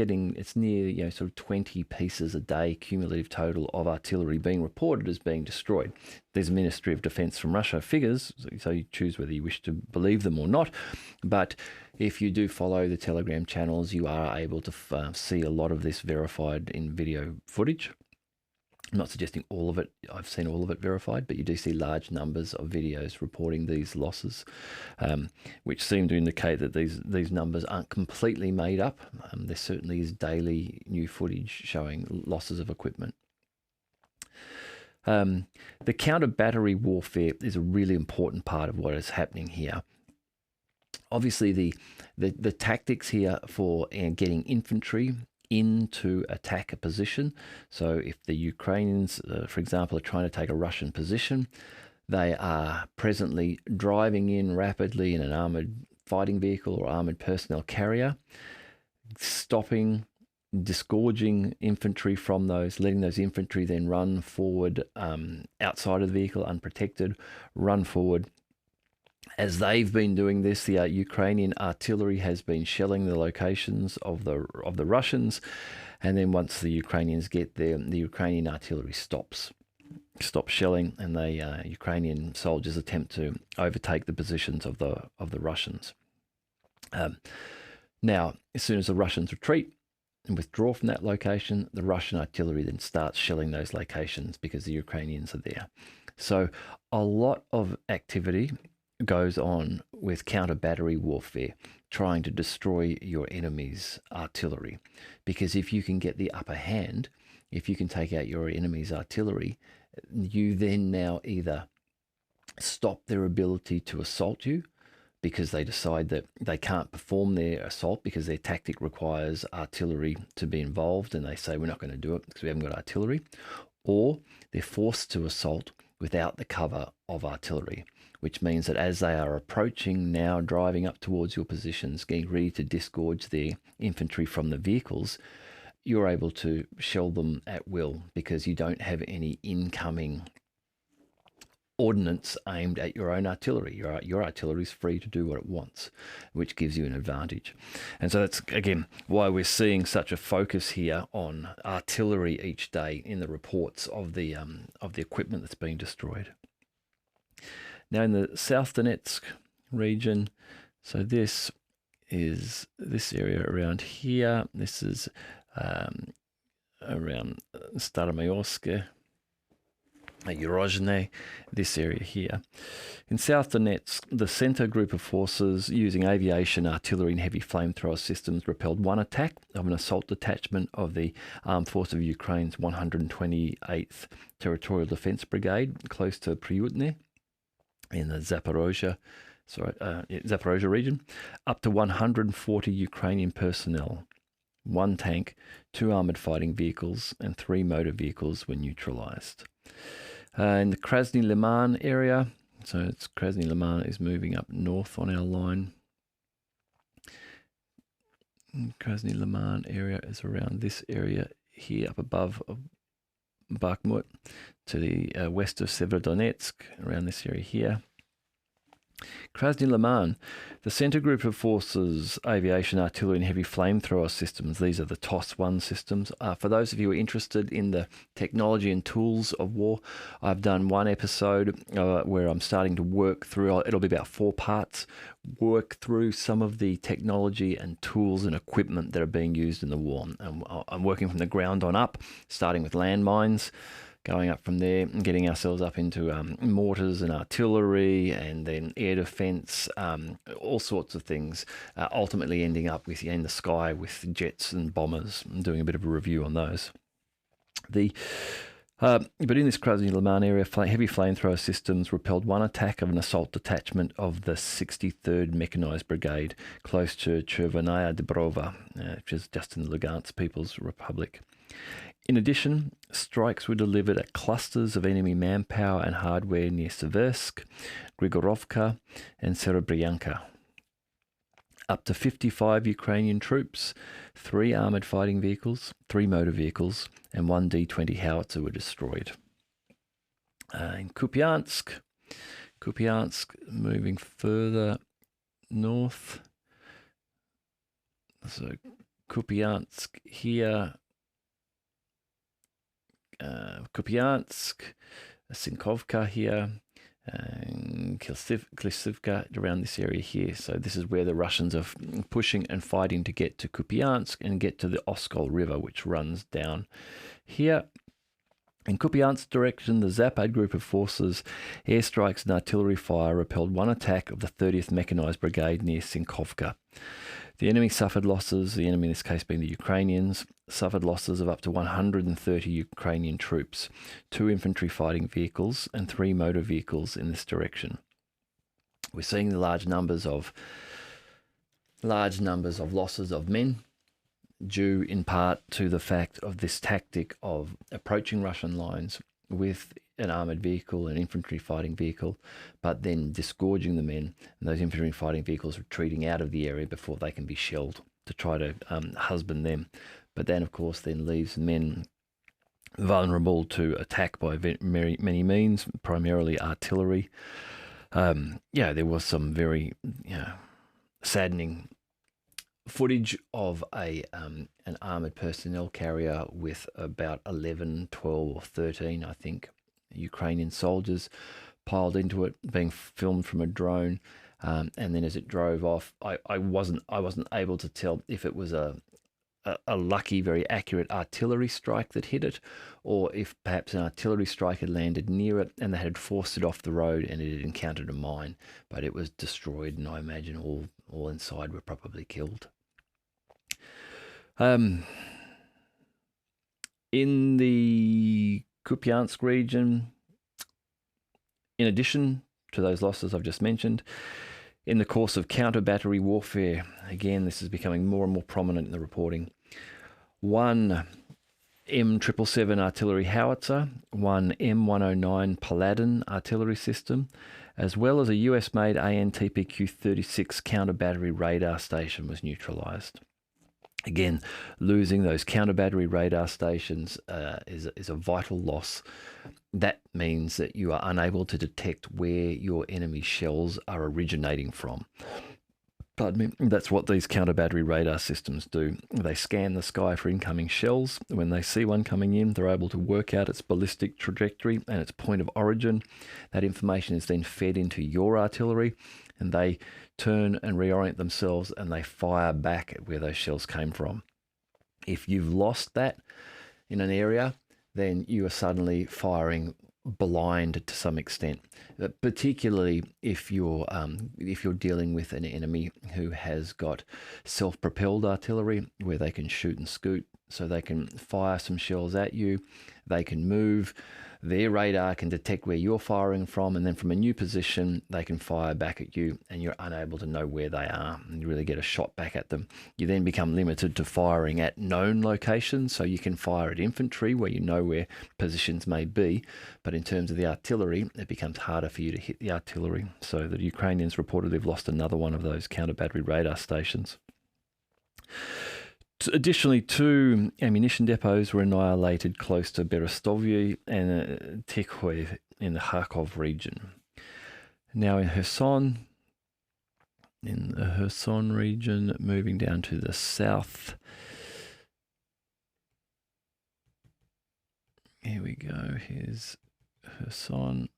near, sort of 20 pieces a day cumulative total of artillery being reported as being destroyed. There's a Ministry of Defense from Russia figures, so you choose whether you wish to believe them or not. But if you do follow the Telegram channels, you are able to see a lot of this verified in video footage. I'm not suggesting all of it, I've seen all of it verified, but you do see large numbers of videos reporting these losses, which seem to indicate that these numbers aren't completely made up. There certainly is daily new footage showing losses of equipment. The counter-battery warfare is a really important part of what is happening here. Obviously, the tactics here for getting infantry into attack a position. So if the Ukrainians, for example, are trying to take a Russian position, they are presently driving in rapidly in an armoured fighting vehicle or armoured personnel carrier, stopping, disgorging infantry from those, letting those infantry then run forward outside of the vehicle unprotected, run forward. As they've been doing this, the Ukrainian artillery has been shelling the locations of the Russians, and then once the Ukrainians get there, the Ukrainian artillery stops shelling, and the Ukrainian soldiers attempt to overtake the positions of the Russians. Now, as soon as the Russians retreat and withdraw from that location, the Russian artillery then starts shelling those locations because the Ukrainians are there. So a lot of activity goes on with counter-battery warfare, trying to destroy your enemy's artillery. Because if you can get the upper hand, if you can take out your enemy's artillery, you then now either stop their ability to assault you because they decide that they can't perform their assault because their tactic requires artillery to be involved, and they say, we're not going to do it because we haven't got artillery, or they're forced to assault without the cover of artillery, which means that as they are approaching now, driving up towards your positions, getting ready to disgorge their infantry from the vehicles, you're able to shell them at will because you don't have any incoming ordnance aimed at your own artillery. Your artillery is free to do what it wants, which gives you an advantage. And so that's, again, why we're seeing such a focus here on artillery each day in the reports of the equipment that's being destroyed. Now in the South Donetsk region, so this is this area around here. This is around Starokonstantinov, Eurozhny, this area here. In South Donetsk, the Center group of forces using aviation, artillery and heavy flamethrower systems repelled 1 attack of an assault detachment of the Armed Force of Ukraine's 128th Territorial Defense Brigade close to Pryutne in the Zaporozhye region. Up to 140 Ukrainian personnel, 1 tank, 2 armoured fighting vehicles and 3 motor vehicles were neutralised. In the Krasny Liman area, so it's Krasny Liman is moving up north on our line. Krasny Liman area is around this area here up above Bakhmut to the west of Severodonetsk, around this area here. Krasny Liman, the Center Group of Forces, Aviation, Artillery and Heavy Flamethrower Systems, these are the TOS-1 systems. For those of you who are interested in the technology and tools of war, I've done one episode where I'm starting to work through, it'll be about 4 parts, work through some of the technology and tools and equipment that are being used in the war. I'm working from the ground on up, starting with landmines, going up from there and getting ourselves up into mortars and artillery and then air defense, all sorts of things, ultimately ending up with in the sky with jets and bombers, and doing a bit of a review on those. But in this Krasny-Liman area, heavy flamethrower systems repelled one attack of an assault detachment of the 63rd Mechanized Brigade close to Chervenaya Dubrova, which is just in the Lugansk People's Republic. In addition, strikes were delivered at clusters of enemy manpower and hardware near Seversk, Grigorovka, and Serebryanka. Up to 55 Ukrainian troops, 3 armoured fighting vehicles, 3 motor vehicles, and 1 D-20 howitzer were destroyed. In Kupiansk, moving further north. So Kupiansk here, Kupiansk, Sinkovka here, and Klissivka around this area here. So this is where the Russians are pushing and fighting to get to Kupiansk and get to the Oskol River, which runs down here. In Kupiansk's direction, the Zapad group of forces, airstrikes and artillery fire repelled one attack of the 30th Mechanized Brigade near Sinkovka. The enemy suffered losses, the enemy in this case being the Ukrainians, suffered losses of up to 130 Ukrainian troops, 2 infantry fighting vehicles and 3 motor vehicles in this direction. We're seeing the large numbers of losses of men, due in part to the fact of this tactic of approaching Russian lines with an armoured vehicle, an infantry fighting vehicle, but then disgorging the men, and those infantry fighting vehicles retreating out of the area before they can be shelled to try to husband them. But then, of course, then leaves men vulnerable to attack by many means, primarily artillery. There was some very saddening footage of an armoured personnel carrier with about 11, 12 or 13, I think, Ukrainian soldiers piled into it, being filmed from a drone. And then as it drove off, I wasn't able to tell if it was a lucky, very accurate artillery strike that hit it, or if perhaps an artillery strike had landed near it and they had forced it off the road and it had encountered a mine. But it was destroyed, and I imagine all inside were probably killed. In the Kupiansk region, in addition to those losses I've just mentioned, in the course of counter-battery warfare, again, this is becoming more and more prominent in the reporting, 1 M777 artillery howitzer, 1 M109 Paladin artillery system, as well as a US-made AN/TPQ-36 counter-battery radar station was neutralized. Again, losing those counter-battery radar stations is a vital loss. That means that you are unable to detect where your enemy shells are originating from. Pardon me. That's what these counter-battery radar systems do. They scan the sky for incoming shells. When they see one coming in, they're able to work out its ballistic trajectory and its point of origin. That information is then fed into your artillery, and they turn and reorient themselves and they fire back at where those shells came from. If you've lost that in an area, then you are suddenly firing blind to some extent, particularly if you're dealing with an enemy who has got self-propelled artillery where they can shoot and scoot, so they can fire some shells at you, they can move, their radar can detect where you're firing from, and then from a new position they can fire back at you and you're unable to know where they are and you really get a shot back at them. You then become limited to firing at known locations, so you can fire at infantry where you know where positions may be, but in terms of the artillery it becomes harder for you to hit the artillery. So the Ukrainians reported they've lost another one of those counter-battery radar stations. Additionally, 2 ammunition depots were annihilated close to Berestov and Tikhoev in the Kharkov region. Now in the Kherson region, moving down to the south. Here we go. Here's Kherson.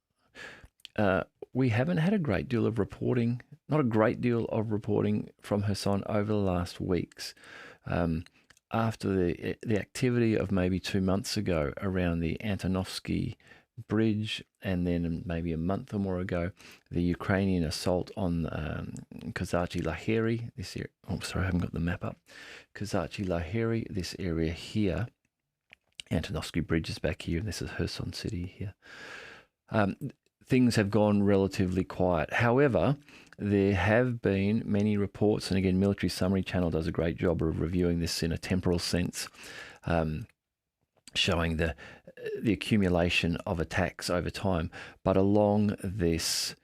We haven't had a great deal of reporting, not a great deal of reporting from Kherson over the last weeks. after the activity of maybe 2 months ago around the Antonovsky Bridge, and then maybe a month or more ago, the Ukrainian assault on Kozachi-Laheri, this area. Oh, sorry, I haven't got the map up. Kozachi-Laheri, this area here. Antonovsky Bridge is back here, and this is Kherson City here. Things have gone relatively quiet. However, there have been many reports, and again, Military Summary Channel does a great job of reviewing this in a temporal sense, showing the accumulation of attacks over time. But along this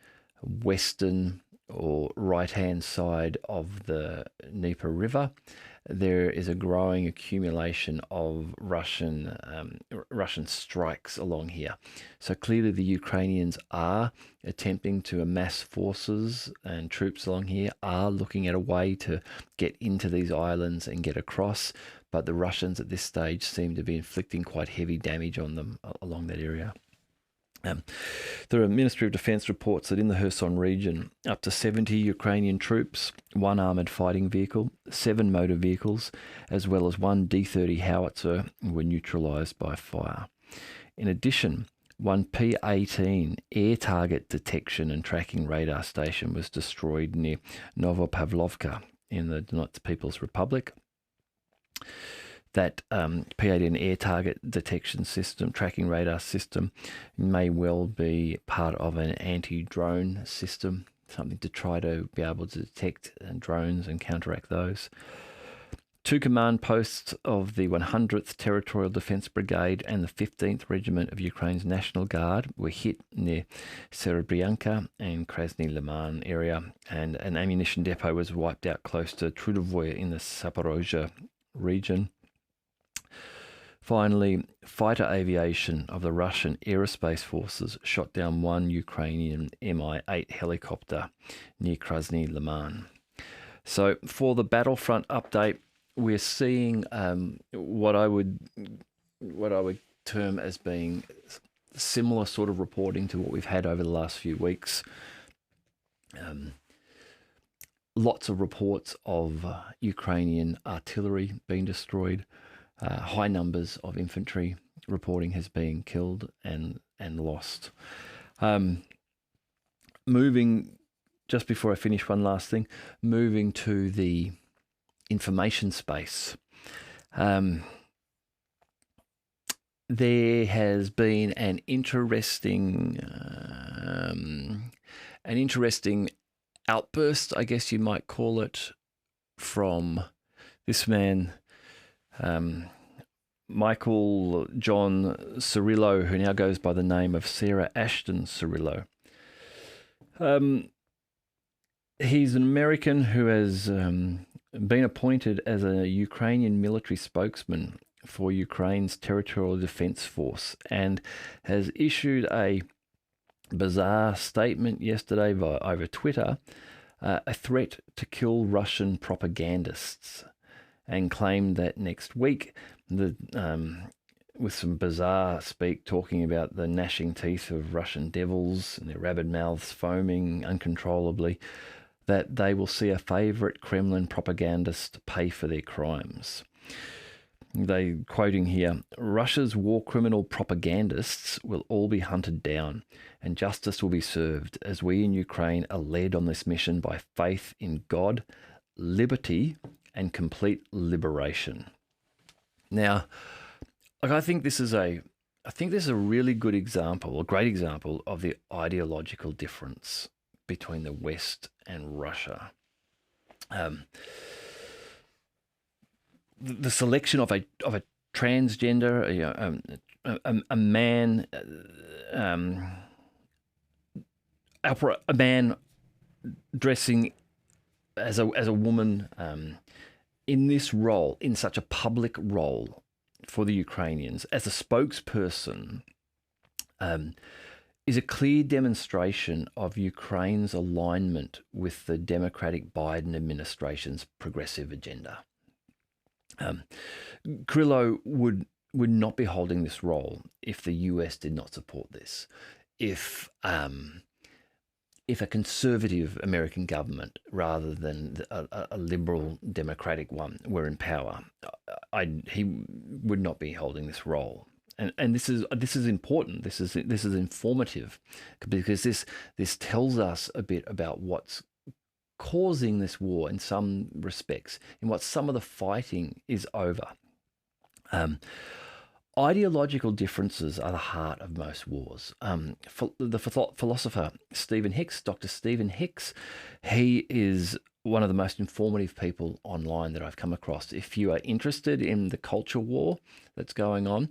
western or right-hand side of the Dnieper River, there is a growing accumulation of Russian strikes along here. So clearly the Ukrainians are attempting to amass forces and troops along here, are looking at a way to get into these islands and get across, but the Russians at this stage seem to be inflicting quite heavy damage on them along that area. The Ministry of Defence reports that in the Kherson region, up to 70 Ukrainian troops, 1 armoured fighting vehicle, 7 motor vehicles, as well as 1 D-30 howitzer were neutralised by fire. In addition, 1 P-18 air target detection and tracking radar station was destroyed near Novopavlovka in the Donetsk People's Republic. That P-18 air target detection system, tracking radar system, may well be part of an anti-drone system, something to try to be able to detect drones and counteract those. 2 command posts of the 100th Territorial Defence Brigade and the 15th Regiment of Ukraine's National Guard were hit near Serebryanka and Krasny Liman area, and an ammunition depot was wiped out close to Trudovoye in the Zaporozhye region. Finally, fighter aviation of the Russian aerospace forces shot down 1 Ukrainian Mi-8 helicopter near Krasny Liman. So for the battlefront update, we're seeing what I would term as being similar sort of reporting to what we've had over the last few weeks. Lots of reports of Ukrainian artillery being destroyed. High numbers of infantry reporting has been killed and lost. Moving, just before I finish, one last thing, moving to the information space. There has been an interesting outburst, I guess you might call it, from this man, Michael John Cirillo, who now goes by the name of Sarah Ashton Cirillo. He's an American who has been appointed as a Ukrainian military spokesman for Ukraine's Territorial Defence Force and has issued a bizarre statement yesterday over Twitter, a threat to kill Russian propagandists, and claimed that next week, with some bizarre speak talking about the gnashing teeth of Russian devils and their rabid mouths foaming uncontrollably, that they will see a favourite Kremlin propagandist pay for their crimes. They quoting here, Russia's war criminal propagandists will all be hunted down and justice will be served as we in Ukraine are led on this mission by faith in God, liberty and complete liberation. Now, I think this is a really good example, a great example of the ideological difference between the West and Russia. The selection of a transgender, a man, a man dressing as a woman in this role, in such a public role for the Ukrainians as a spokesperson, is a clear demonstration of Ukraine's alignment with the Democratic Biden administration's progressive agenda. Cirillo would not be holding this role if the US did not support this. If if a conservative American government rather than a liberal democratic one were in power, he would not be holding this role. And this is important. This is informative, because this tells us a bit about what's causing this war in some respects, in what some of the fighting is over. Ideological differences are the heart of most wars. The philosopher Stephen Hicks, Dr. Stephen Hicks, he is one of the most informative people online that I've come across. If you are interested in the culture war that's going on,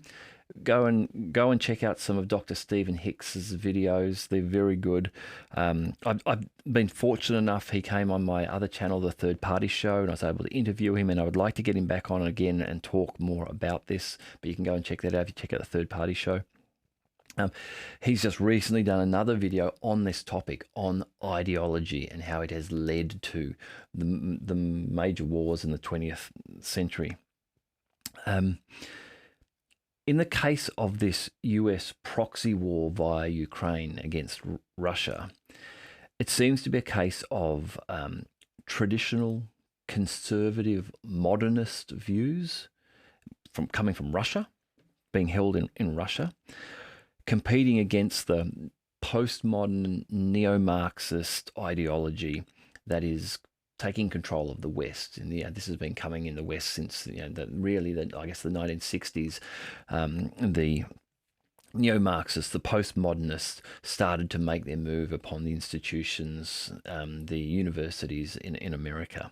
go and check out some of Dr. Stephen Hicks's videos. They're very good. I've been fortunate enough, he came on my other channel, The Third Party Show, and I was able to interview him, and I would like to get him back on again and talk more about this, but you can go and check that out if you check out The Third Party Show. He's just recently done another video on this topic, on ideology and how it has led to the major wars in the 20th century. In the case of this US proxy war via Ukraine against Russia, it seems to be a case of traditional, conservative, modernist views coming from Russia, being held in Russia, competing against the postmodern neo-Marxist ideology that is taking control of the West. And this has been coming in the West since I guess the 1960s. The neo-Marxists, the postmodernists, started to make their move upon the institutions, the universities in America.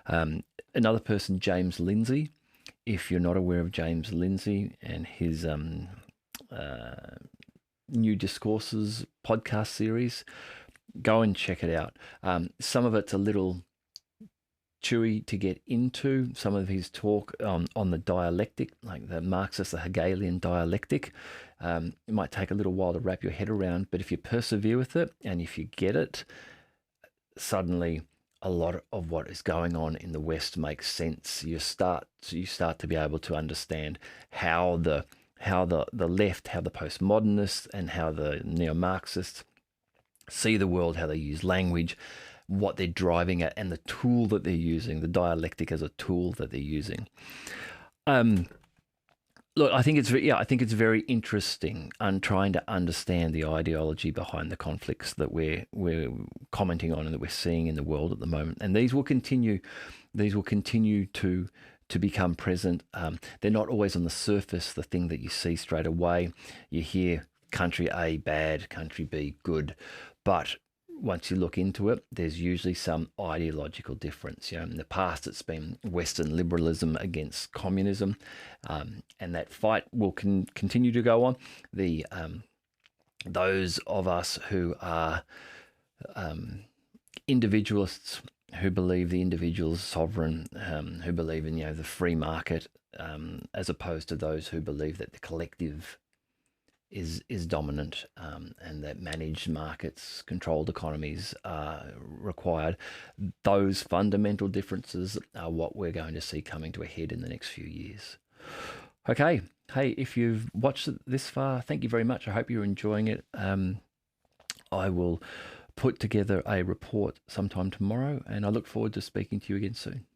Another person, James Lindsay. If you're not aware of James Lindsay and his New Discourses podcast series, go and check it out. Some of it's a little chewy to get into. Some of his talk on the dialectic, like the Marxist, the Hegelian dialectic, it might take a little while to wrap your head around, but if you persevere with it and if you get it, suddenly a lot of what is going on in the West makes sense. You start to be able to understand how the left, how the postmodernists and how the neo-Marxists see the world, how they use language, what they're driving at, and the tool that they're using, the dialectic as a tool that they're using. Look, I think it's very interesting and trying to understand the ideology behind the conflicts that we're commenting on and that we're seeing in the world at the moment. And these will continue to become present. They're not always on the surface, the thing that you see straight away. You hear country A bad, country B good, but once you look into it, there's usually some ideological difference. In the past, it's been Western liberalism against communism, and that fight will continue to go on. Those of us who are individualists, who believe the individual is sovereign, who believe in the free market, as opposed to those who believe that the collective is dominant, and that managed markets, controlled economies are required. Those fundamental differences are what we're going to see coming to a head in the next few years. Okay. Hey, if you've watched it this far, thank you very much. I hope you're enjoying it. I will put together a report sometime tomorrow, and I look forward to speaking to you again soon.